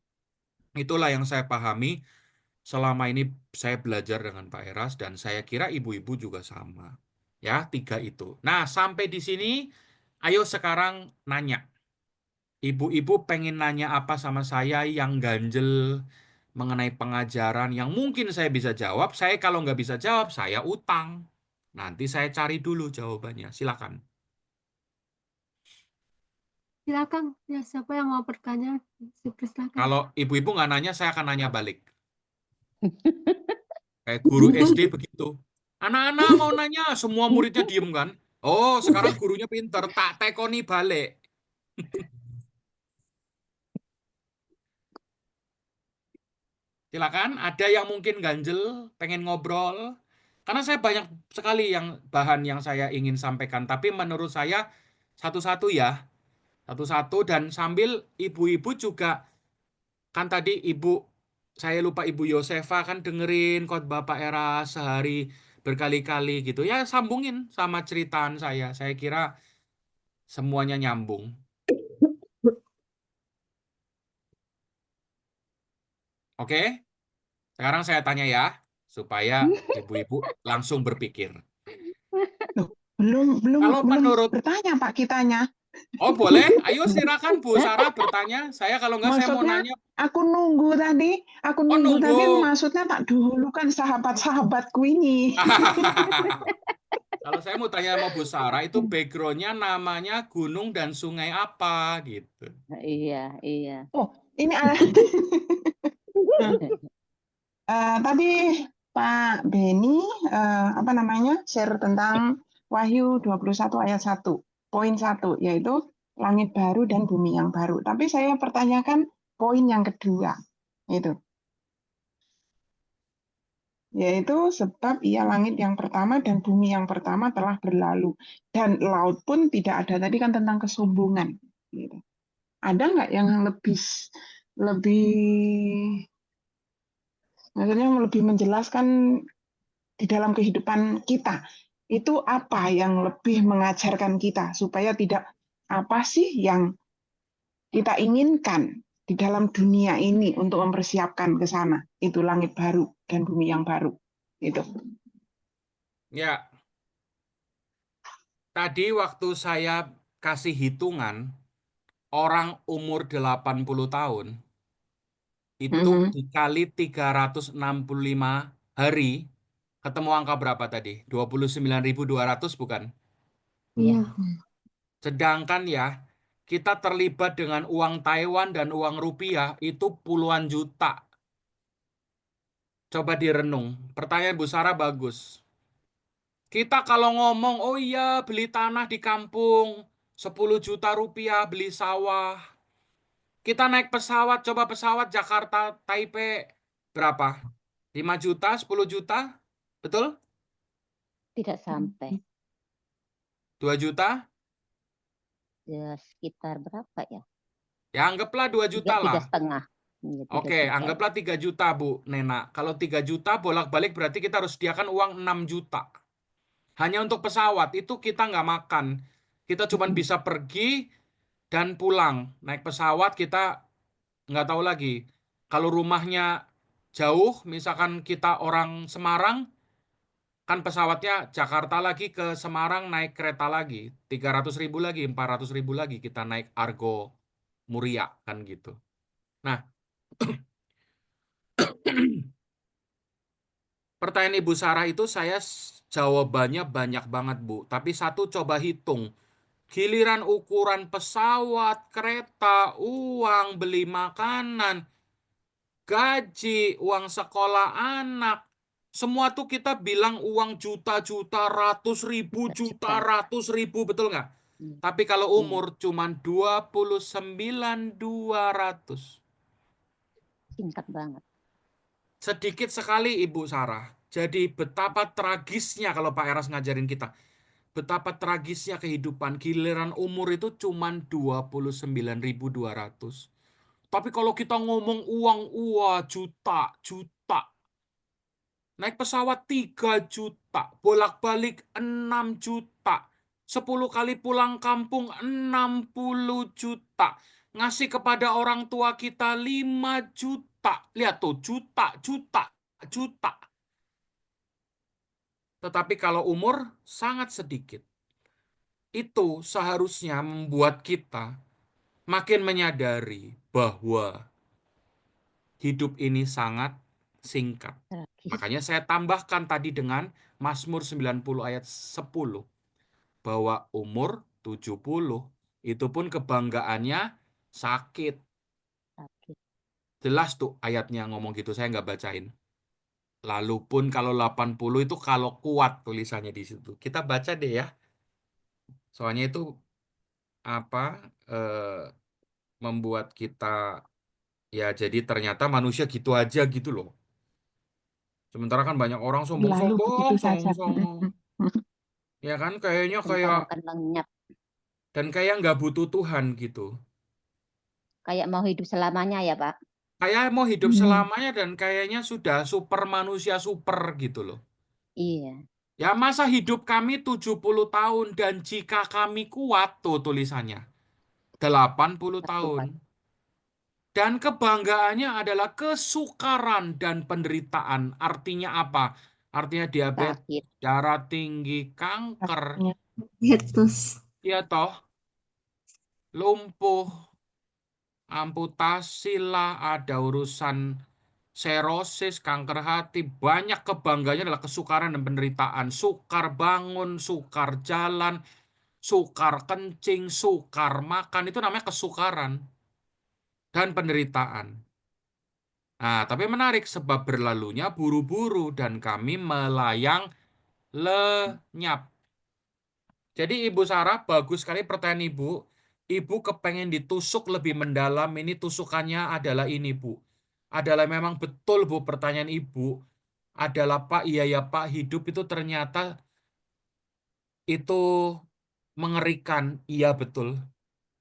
Itulah yang saya pahami selama ini saya belajar dengan Pak Eras dan saya kira ibu-ibu juga sama. Ya, 3 itu. Nah, sampai di sini, ayo sekarang nanya. Ibu-ibu pengen nanya apa sama saya yang ganjel mengenai pengajaran yang mungkin saya bisa jawab. Saya kalau nggak bisa jawab, saya utang. Nanti saya cari dulu jawabannya. Silakan. Silakan, ya siapa yang mau bertanya? Silakan. Kalau ibu-ibu nggak nanya, saya akan nanya balik. Kayak guru SD begitu. Anak-anak mau nanya, semua muridnya diem kan? Oh, sekarang gurunya pinter, tak tekoni balik. Silakan, ada yang mungkin ganjel, pengen ngobrol. Karena saya banyak sekali yang bahan yang saya ingin sampaikan, tapi menurut saya satu-satu ya, satu-satu dan sambil ibu-ibu juga kan tadi saya lupa Ibu Yosefa kan dengerin khotbah Pak Era sehari berkali-kali gitu. Ya sambungin sama ceritaan saya. Saya kira semuanya nyambung. Oke? Sekarang saya tanya ya, supaya ibu-ibu langsung berpikir. Loh, belum Kalau menurut, bertanya Pak kitanya. oh boleh, ayo silakan Bu Sarah bertanya. Saya kalau enggak saya mau Maksudnya nanya. aku nunggu tadi, Oh nunggu. maksudnya tak dahulukan sahabat-sahabatku ini. Kalau saya mau tanya sama Bu Sarah, itu backgroundnya namanya gunung dan sungai apa gitu. Iya, iya. Oh, ini tadi Pak Beni share tentang Wahyu 21 ayat 1, poin 1, yaitu langit baru dan bumi yang baru. Tapi saya pertanyakan poin yang kedua, yaitu sebab ia langit yang pertama dan bumi yang pertama telah berlalu. Dan laut pun tidak ada. Tadi kan tentang kesombongan. Gitu. Ada nggak yang maksudnya lebih menjelaskan di dalam kehidupan kita itu apa yang lebih mengajarkan kita supaya tidak apa sih yang kita inginkan di dalam dunia ini untuk mempersiapkan ke sana. Itu langit baru dan bumi yang baru. Itu. Ya, tadi waktu saya kasih hitungan, orang umur 80 tahun, itu Mhm. dikali 365 hari, ketemu angka berapa tadi? 29.200 bukan? Iya. Sedangkan ya, kita terlibat dengan uang Taiwan dan uang rupiah itu puluhan juta. Coba direnung. Pertanyaan Bu Sarah bagus. Kita kalau ngomong, oh iya beli tanah di kampung, 10 juta rupiah beli sawah. Kita naik pesawat, coba pesawat Jakarta, Taipei, berapa? 5 juta, 10 juta? Betul? Tidak sampai. 2 juta? Ya, sekitar berapa ya? Ya anggaplah 2 Tiga, juta tiga lah. setengah. Iya, 3 Oke, juta lah. anggaplah 3 juta, Bu Nena. Kalau 3 juta bolak-balik berarti kita harus sediakan uang 6 juta. Hanya untuk pesawat, itu kita nggak makan. Kita cuma bisa pergi dan pulang. Naik pesawat kita nggak tahu lagi. Kalau rumahnya jauh, misalkan kita orang Semarang, kan pesawatnya Jakarta lagi ke Semarang naik kereta lagi. 300.000 lagi, 400.000 lagi kita naik Argo Muria, kan gitu. Nah, pertanyaan Ibu Sarah itu saya jawabannya banyak banget, Bu. Tapi satu coba hitung. Giliran ukuran pesawat, kereta, uang, beli makanan, gaji, uang sekolah anak. Semua tuh kita bilang uang juta-juta, ratus ribu, juta, Juta. ratus ribu, betul nggak? Iya. Tapi kalau Iya. umur cuman 29.200. Singkat banget. Sedikit sekali Ibu Sarah. Jadi betapa tragisnya kalau Pak Eras ngajarin kita. Betapa tragisnya kehidupan. Giliran umur itu cuman 29.200. Tapi kalau kita ngomong uang, wah juta, juta. Naik pesawat 3 juta. Bolak-balik 6 juta. 10 kali pulang kampung 60 juta. Ngasih kepada orang tua kita 5 juta. Lihat tuh, juta, juta, juta. Tetapi kalau umur sangat sedikit. Itu seharusnya membuat kita makin menyadari bahwa hidup ini sangat singkat. Tragis. Makanya saya tambahkan tadi dengan Mazmur 90 ayat 10. Bahwa umur 70 itu pun kebanggaannya sakit. Tragis. Jelas tuh ayatnya ngomong gitu, saya nggak bacain. Lalu pun kalau 80 itu kalau kuat tulisannya di situ. Kita baca deh ya. Soalnya itu apa membuat kita ya jadi ternyata manusia gitu aja gitu loh. Sementara kan banyak orang Lalu sombong-sombong, begitu saja. sombong-sombong. Ya kan kayaknya kayak Mentang-mentang lenyap. dan kayak nggak butuh Tuhan gitu. Kayak mau hidup selamanya ya, Pak. Kayak mau hidup Hmm. selamanya dan kayaknya sudah super manusia super gitu loh. Iya. Ya masa hidup kami 70 tahun dan jika kami kuat tuh tulisannya 80 Tetap tahun. kuat. Dan kebanggaannya adalah kesukaran dan penderitaan. Artinya apa? Artinya diabetes, Sakit. darah tinggi, kanker, Betus. ya toh, lumpuh, amputasi lah, ada urusan serosis, kanker hati, banyak kebanggaannya adalah kesukaran dan penderitaan. Sukar bangun, sukar jalan, sukar kencing, sukar makan, itu namanya kesukaran dan penderitaan. Nah, tapi menarik sebab berlalunya buru-buru dan kami melayang lenyap. Jadi Ibu Sarah, bagus sekali pertanyaan Ibu. Ibu kepengen ditusuk lebih mendalam, ini tusukannya adalah ini Bu. Adalah memang betul Bu pertanyaan Ibu. Adalah Pak, iya ya Pak, hidup itu ternyata itu mengerikan. Iya betul.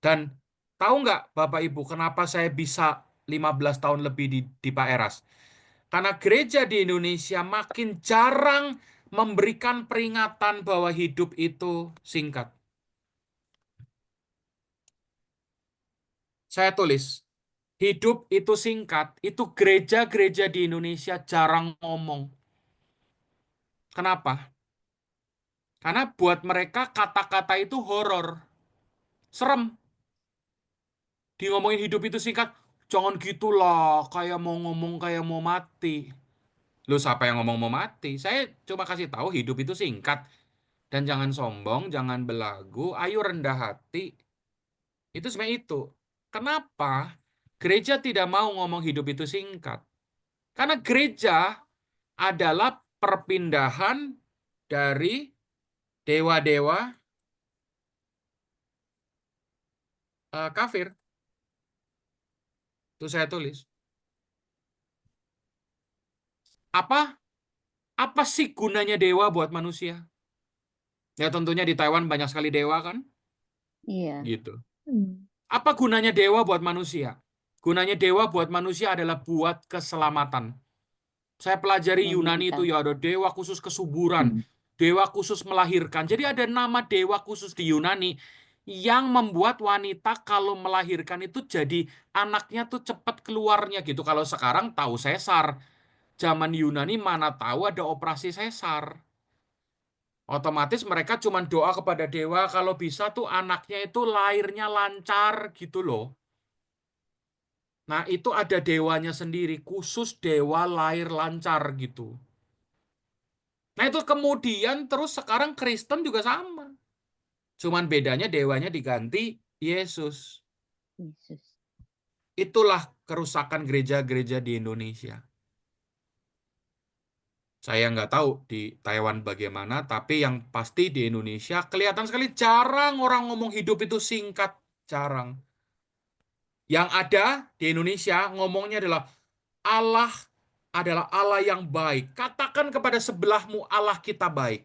Dan tahu nggak Bapak Ibu kenapa saya bisa 15 tahun lebih di Pak Eras? Karena gereja di Indonesia makin jarang memberikan peringatan bahwa hidup itu singkat. Saya tulis, hidup itu singkat, itu gereja-gereja di Indonesia jarang ngomong. Kenapa? Karena buat mereka kata-kata itu horor, serem. Di ngomongin hidup itu singkat, jangan gitulah, kayak mau ngomong kayak mau mati. Lu siapa yang ngomong mau mati? Saya coba kasih tahu hidup itu singkat. Dan jangan sombong, jangan belagu, ayo rendah hati. Itu sebenarnya itu. Kenapa gereja tidak mau ngomong hidup itu singkat? Karena gereja adalah perpindahan dari dewa-dewa kafir. Itu saya tulis. Apa apa sih gunanya dewa buat manusia? Ya tentunya di Taiwan banyak sekali dewa kan? Iya. Gitu. Hmm. Apa gunanya dewa buat manusia? Gunanya dewa buat manusia adalah buat keselamatan. Saya pelajari Yunani itu ya ada dewa khusus kesuburan, dewa khusus melahirkan. Jadi ada nama dewa khusus di Yunani yang membuat wanita kalau melahirkan itu jadi anaknya tuh cepat keluarnya gitu. Kalau sekarang tahu sesar. Zaman Yunani mana tahu ada operasi sesar. Otomatis mereka cuma doa kepada dewa kalau bisa tuh anaknya itu lahirnya lancar gitu loh. Nah, itu ada dewanya sendiri, khusus dewa lahir lancar gitu. Nah, itu kemudian terus sekarang Kristen juga sama. Cuman bedanya dewanya diganti Yesus. Yesus. Itulah kerusakan gereja-gereja di Indonesia. Saya nggak tahu di Taiwan bagaimana, tapi yang pasti di Indonesia kelihatan sekali jarang orang ngomong hidup itu singkat. Jarang. Yang ada di Indonesia ngomongnya adalah Allah yang baik. Katakan kepada sebelahmu Allah kita baik.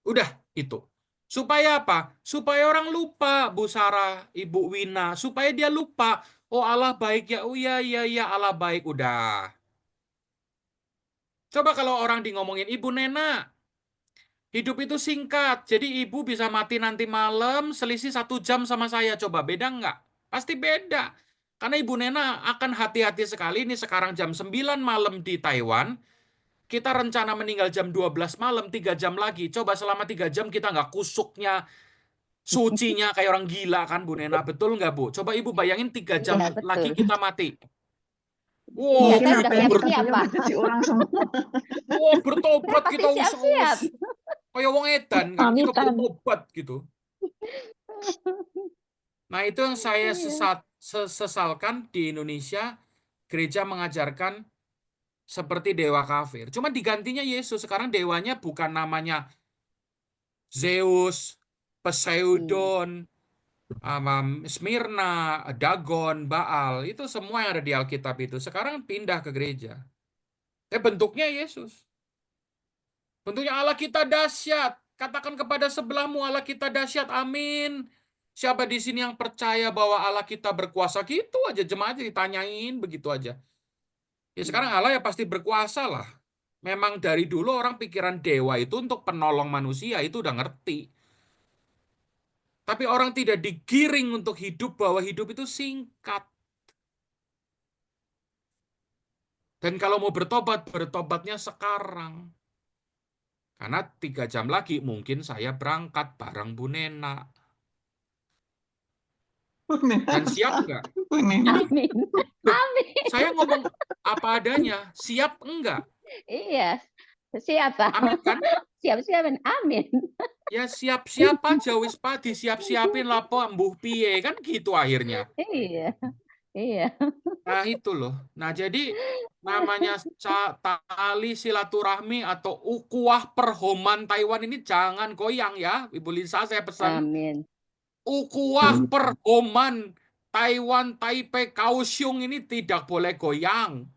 Udah itu. Supaya apa? Supaya orang lupa, Bu Sarah, Ibu Wina. Supaya dia lupa. Oh Allah baik ya. Oh iya, iya, iya Allah baik. Udah. Coba kalau orang di ngomongin Ibu Nena. Hidup itu singkat. Jadi ibu bisa mati nanti malam selisih 1 jam sama saya. Coba beda nggak? Pasti beda. Karena Ibu Nena akan hati-hati sekali. Ini sekarang jam 9 malam di Taiwan. Kita rencana meninggal jam 12 malam, 3 jam lagi. Coba selama 3 jam kita nggak kusuknya, sucinya kayak orang gila kan Bu Nena. Betul nggak Bu? Coba Ibu bayangin 3 jam Iya, betul. lagi kita mati. Kita Wow, Mungkin kan apa udah yang siap-siap, dipercaya Pak. menjadi orang semua. wow bertobat Pasti kita siap-siap. kayak wong edan kan, kita Pamitan. bertobat gitu. Nah, itu yang saya Iya. sesalkan di Indonesia, gereja mengajarkan seperti dewa kafir. Cuma digantinya Yesus. Sekarang dewanya bukan namanya Zeus, Poseidon, Smyrna, Dagon, Baal. Itu semua yang ada di Alkitab itu. Sekarang pindah ke gereja. Bentuknya Yesus. Bentuknya Allah kita dahsyat. Katakan kepada sebelahmu Allah kita dahsyat. Amin. Siapa di sini yang percaya bahwa Allah kita berkuasa? Gitu aja jemaat ditanyain begitu aja. Ya sekarang Allah ya pasti berkuasa lah. Memang dari dulu orang pikiran dewa itu untuk penolong manusia itu udah ngerti. Tapi orang tidak digiring untuk hidup bahwa hidup itu singkat. Dan kalau mau bertobat, bertobatnya sekarang. Karena 3 jam lagi mungkin saya berangkat bareng Bu Nena. Dan siap enggak? Bu Nena. Amin. Loh, Amin. saya ngomong apa adanya. Siap enggak? Iya. Siap, Pak. Amin kan? Siap-siapin. Amin. Ya siap-siap aja wis Pak, disiap-siapin lah po mbuh piye kan gitu akhirnya. Iya. Iya. Nah itu loh. Nah jadi namanya tali silaturahmi atau ukuah perhoman Taiwan ini jangan goyang ya. Ibu Lisa saya pesan. Amin. Ukuah perhoman Taiwan, Taipei, Kaohsiung ini tidak boleh goyang.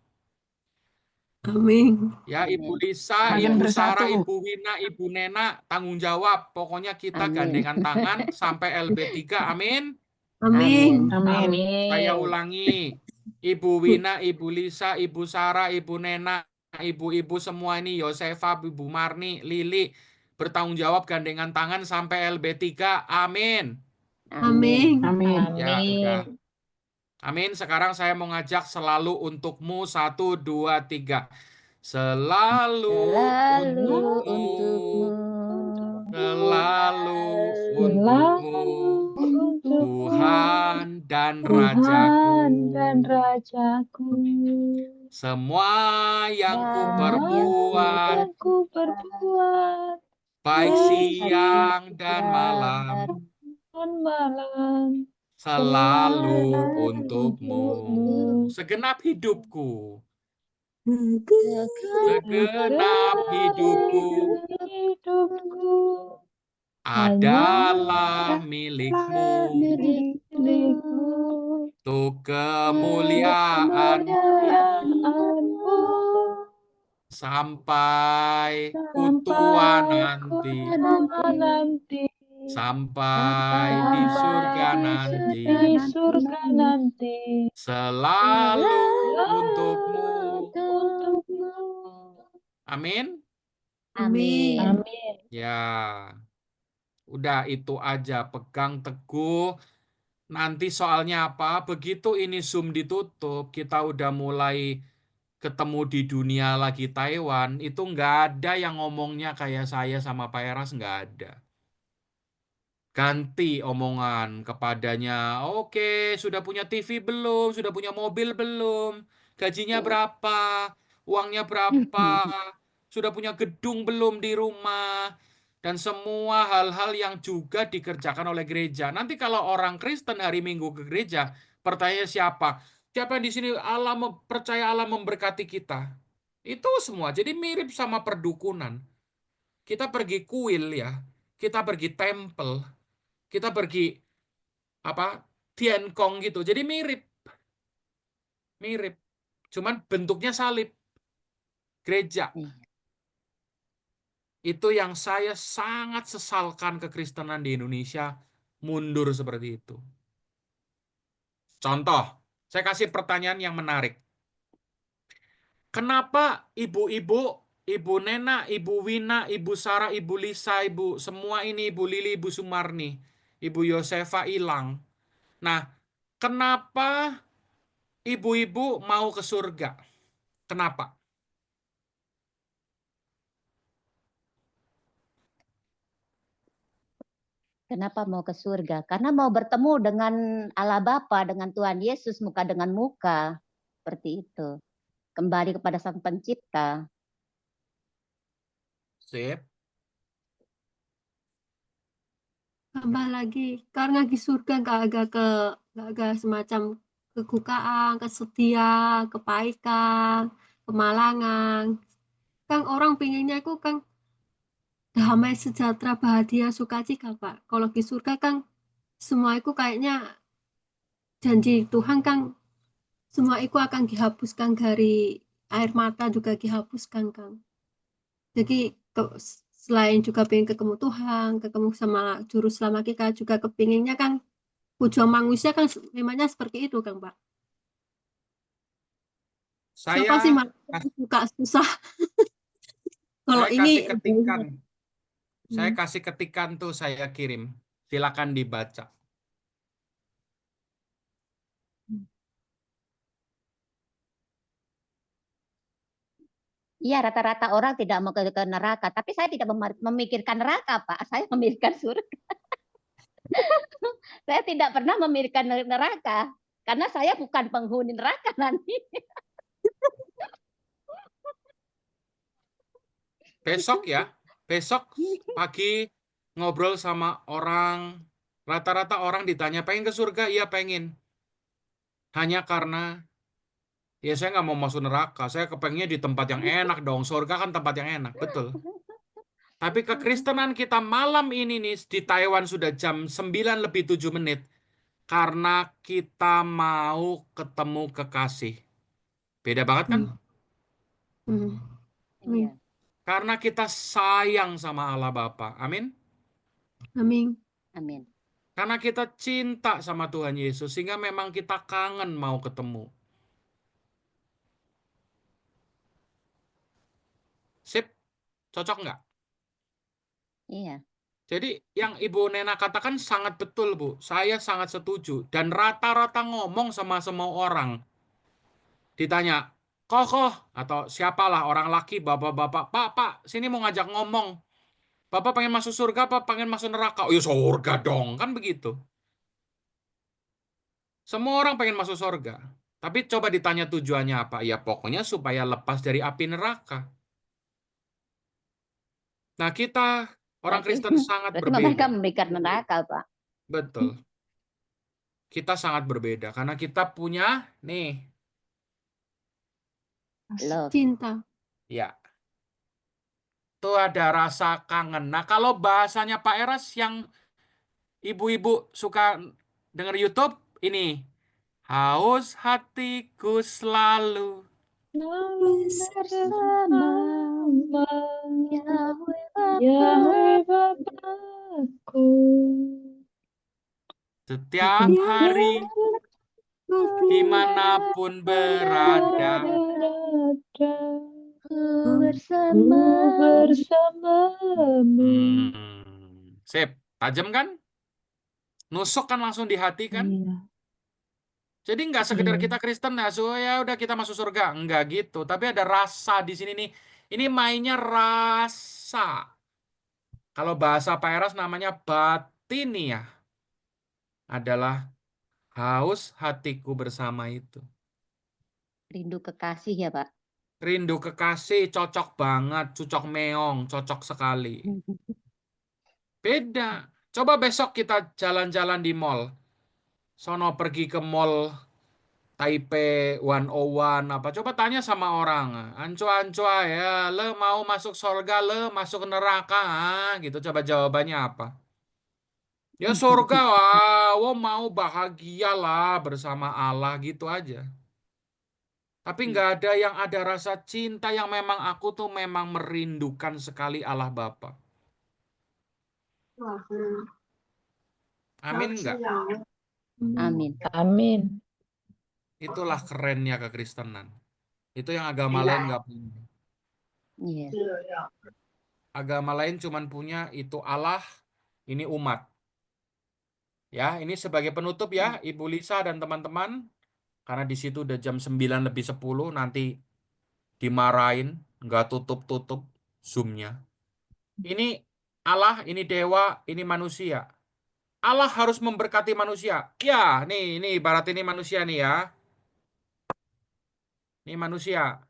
Amin. Ya, Ibu Amin. Lisa, Kalian Ibu bersatu. Sarah, Ibu Wina, Ibu Nena, tanggung jawab. Pokoknya kita Amin. gandengan tangan sampai LB3. Amin. Amin. Amin. Saya Amin. ulangi. Ibu Wina, Ibu Lisa, Ibu Sarah, Ibu Nena, ibu-ibu semua ini, Yosefa, Ibu Marni, Lili, bertanggung jawab gandengan tangan sampai LB3. Amin. Amin. Amin. Ya, udah. Amin. Amin. Sekarang saya mau ngajak selalu untukmu. 1, 2, 3. Selalu Selalu untukmu. untukmu, Selalu untukmu. Selalu untukmu, Tuhan dan Rajaku. Tuhan dan Rajaku. Semua yang ku yang perbuat, Yang ku perbuat, baik baik siang dan siang malam, dan dan malam, selalu selalu untukmu. untukmu. Segenap hidupku, segenap hidupku Hidupku adalah hanyalah milikmu. milikmu, Untuk untuk kemuliaan-Mu kemuliaan-Mu sampai tua sampai nanti, tua nanti, sampai di sampai surga di nanti, surga nanti. selalu untukmu. Untukmu. Amin. Amin. amin. Amin. Ya, udah itu aja. Pegang teguh. Nanti soalnya apa? Begitu ini Zoom ditutup, kita udah mulai ketemu di dunia lagi Taiwan. Itu nggak ada yang ngomongnya kayak saya sama Pak Eras, nggak ada. Ganti omongan kepadanya. Oke, sudah punya TV belum? Sudah punya mobil belum? Gajinya berapa? Uangnya berapa? Sudah punya gedung belum di rumah? Dan semua hal-hal yang juga dikerjakan oleh gereja. Nanti kalau orang Kristen hari Minggu ke gereja, pertanyaan siapa? Siapa yang di sini percaya Allah memberkati kita? Itu semua. Jadi mirip sama perdukunan. Kita pergi kuil ya. Kita pergi tempel, kita pergi apa Tiankong gitu. Jadi mirip, mirip. Cuman bentuknya salib, gereja. Iya. Itu yang saya sangat sesalkan kekristenan di Indonesia mundur seperti itu. Contoh, saya kasih pertanyaan yang menarik. Kenapa ibu-ibu, Ibu Nena, Ibu Wina, Ibu Sarah, Ibu Lisa, Ibu semua ini, Ibu Lili, Ibu Sumarni, Ibu Yosefa hilang? Nah, kenapa ibu-ibu mau ke surga? Kenapa? Kenapa mau ke surga? Karena mau bertemu dengan Allah Bapa, dengan Tuhan Yesus muka dengan muka. Seperti itu. Kembali kepada Sang Pencipta. Sip. Tambah lagi, karena di surga nggak ada semacam kegukaan, kesedihan, kepaikan, kemalangan. Kan orang pinginnya itu kan damai, sejahtera, bahagia, sukacita, Pak. Kalau di surga kan semua itu kayaknya janji Tuhan kan semua itu akan dihapuskan dari air mata juga dihapuskan kan. Jadi selain juga pengen ketemu Tuhan, ketemu sama juru selamat kita juga kepinginnya kan tujuan manusia kan memangnya seperti itu kan Pak. Siapa sih Saya manusia suka susah kalau saya ini kasih ketikan. Saya kasih ketikan tuh saya kirim. Silakan dibaca. Iya, rata-rata orang tidak mau ke neraka, tapi saya tidak memikirkan neraka, Pak. Saya memikirkan surga. Saya tidak pernah memikirkan neraka, karena saya bukan penghuni neraka nanti. Besok ya, besok pagi ngobrol sama orang. Rata-rata orang ditanya, pengen ke surga? Iya pengen. Hanya karena, ya saya nggak mau masuk neraka. Saya kepengennya di tempat yang enak dong. Surga kan tempat yang enak, betul. Tapi kekristenan kita malam ini nih, di Taiwan sudah jam 9 lebih 7 menit. Karena kita mau ketemu kekasih. Beda banget kan? Iya. Karena kita sayang sama Allah Bapa. Amin. Amin. Amin. Karena kita cinta sama Tuhan Yesus. Sehingga memang kita kangen mau ketemu. Sip? Cocok nggak? Iya. Jadi yang Ibu Nena katakan sangat betul, Bu. Saya sangat setuju. Dan rata-rata ngomong sama semua orang. Ditanya, kokoh, atau siapalah orang laki, bapak-bapak. Pak, sini mau ngajak ngomong. Bapak pengen masuk surga apa pengen masuk neraka? Oh ya surga dong, kan begitu. Semua orang pengen masuk surga. Tapi coba ditanya tujuannya apa? Ya pokoknya supaya lepas dari api neraka. Nah kita orang Berarti Kristen sangat berarti mereka berbeda. memberikan neraka, Pak. Betul. Kita sangat berbeda karena kita punya nih, Love. Cinta. ya, tuh ada rasa kangen. Nah kalau bahasanya Pak Eras yang ibu-ibu suka denger YouTube ini, haus hatiku selalu. bersama Yahweh Yahweh Bapa, Bapakku. Setiap Ya, hari, pasti dimanapun berada. Berada ku ku bersama. bersamamu. Sip, tajam kan? Nusuk kan langsung di hati kan? Iya, Jadi nggak sekedar iya. kita Kristen ya, so ya udah kita masuk surga. Nggak gitu. Tapi ada rasa di sini nih. Ini mainnya rasa. Kalau bahasa Pak Eras namanya batiniah. Adalah haus hatiku bersama itu. Rindu kekasih ya, Pak. Rindu kekasih cocok banget. Cucok meong, cocok sekali. Beda. Coba besok kita jalan-jalan di mall. Sono pergi ke mall Taipei 101 apa. Coba tanya sama orang. Ancua-ancua ya, le mau masuk surga, le masuk neraka, gitu. Coba jawabannya apa? Ya surga, wah, wo mau bahagia lah bersama Allah gitu aja. Tapi nggak ada yang ada rasa cinta yang memang aku tuh memang merindukan sekali Allah Bapa. Amin nggak? Amin. Amin. Itulah kerennya kekristenan. Itu yang agama lain nggak punya. Iya. Agama lain cuman punya itu Allah, ini umat. Ya, ini sebagai penutup ya, Ibu Lisa dan teman-teman. Karena di situ udah jam 9:50, nanti dimarahin, nggak tutup-tutup Zoom-nya. Ini Allah, ini dewa, ini manusia. Allah harus memberkati manusia. Ya, nih, ibarat ini manusia nih ya. Ini manusia.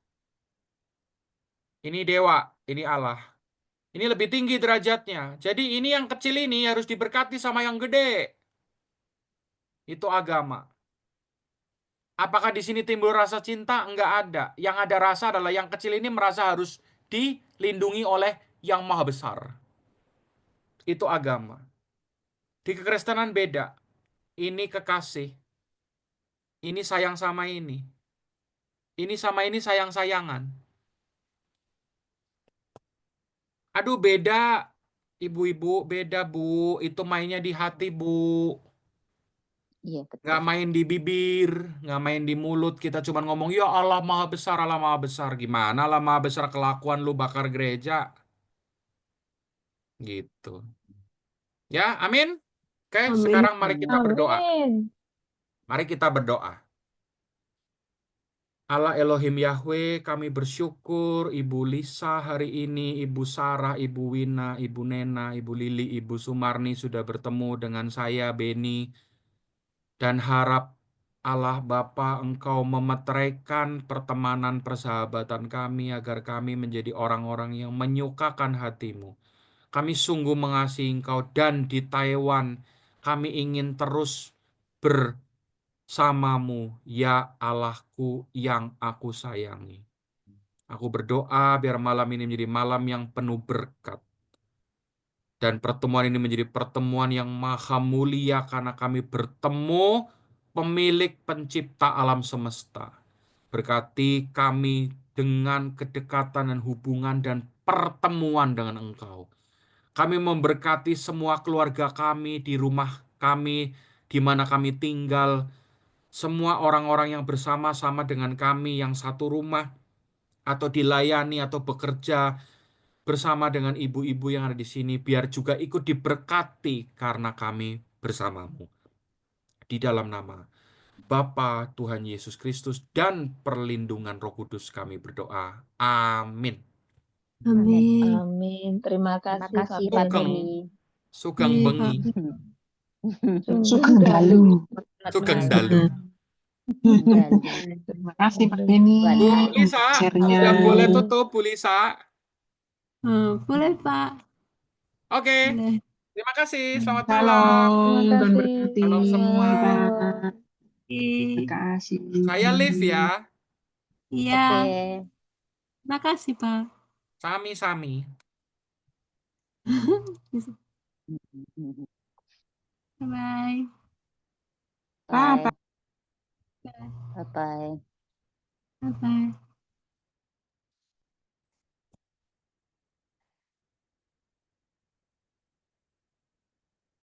Ini dewa, ini Allah. Ini lebih tinggi derajatnya. Jadi ini yang kecil ini harus diberkati sama yang gede. Itu agama. Apakah di sini timbul rasa cinta? Enggak ada. Yang ada rasa adalah yang kecil ini merasa harus dilindungi oleh yang maha besar. Itu agama. Di kekristenan beda. Ini kekasih. Ini sayang sama ini. Ini sama ini sayang-sayangan. Aduh beda. Ibu-ibu beda bu. Itu mainnya di hati bu. Iya, betul. Nggak main di bibir. Nggak main di mulut. Kita cuma ngomong, ya Allah maha besar, Allah maha besar. Gimana Allah maha besar kelakuan lu bakar gereja? Gitu. Ya, amin. Oke, Amin. sekarang mari kita berdoa. Amin. Mari kita berdoa. Allah Elohim Yahweh, kami bersyukur Ibu Lisa hari ini, Ibu Sarah, Ibu Wina, Ibu Nena, Ibu Lili, Ibu Sumarni sudah bertemu dengan saya, Beni, dan harap Allah Bapa Engkau memeteraikan pertemanan persahabatan kami agar kami menjadi orang-orang yang menyukakan hatimu. Kami sungguh mengasihi Engkau dan di Taiwan kami ingin terus bersamamu, ya Allahku yang aku sayangi. Aku berdoa biar malam ini menjadi malam yang penuh berkat. Dan pertemuan ini menjadi pertemuan yang maha mulia karena kami bertemu pemilik pencipta alam semesta. Berkati kami dengan kedekatan dan hubungan dan pertemuan dengan Engkau. Kami memberkati semua keluarga kami di rumah kami, di mana kami tinggal, semua orang-orang yang bersama-sama dengan kami yang satu rumah, atau dilayani, atau bekerja, bersama dengan ibu-ibu yang ada di sini, biar juga ikut diberkati karena kami bersamamu. Di dalam nama Bapa Tuhan Yesus Kristus dan perlindungan Roh Kudus kami berdoa. Amin. Amin. Amin. Terima Terima kasih Pak kasih Pak Sugeng, Beni. Beni. sugeng Iya, bengi, Sugeng Sugeng dalu. dalu. sugeng Selamat dalu. Dan Terima kasih Pak Beni Tuhan Bu baik. Lisa, share-nya. sudah boleh tutup Bu Lisa. boleh Pak, Oke, boleh. terima kasih. Selamat malam. Terima Shalom, Tuhan kasih. berkati. Shalom semua. Pak. Iya, Terima kasih. Saya live ya. iya. Oke. Terima kasih Pak. Sami-sami. Bye. Bye. Bye. Bye bye. Bye bye.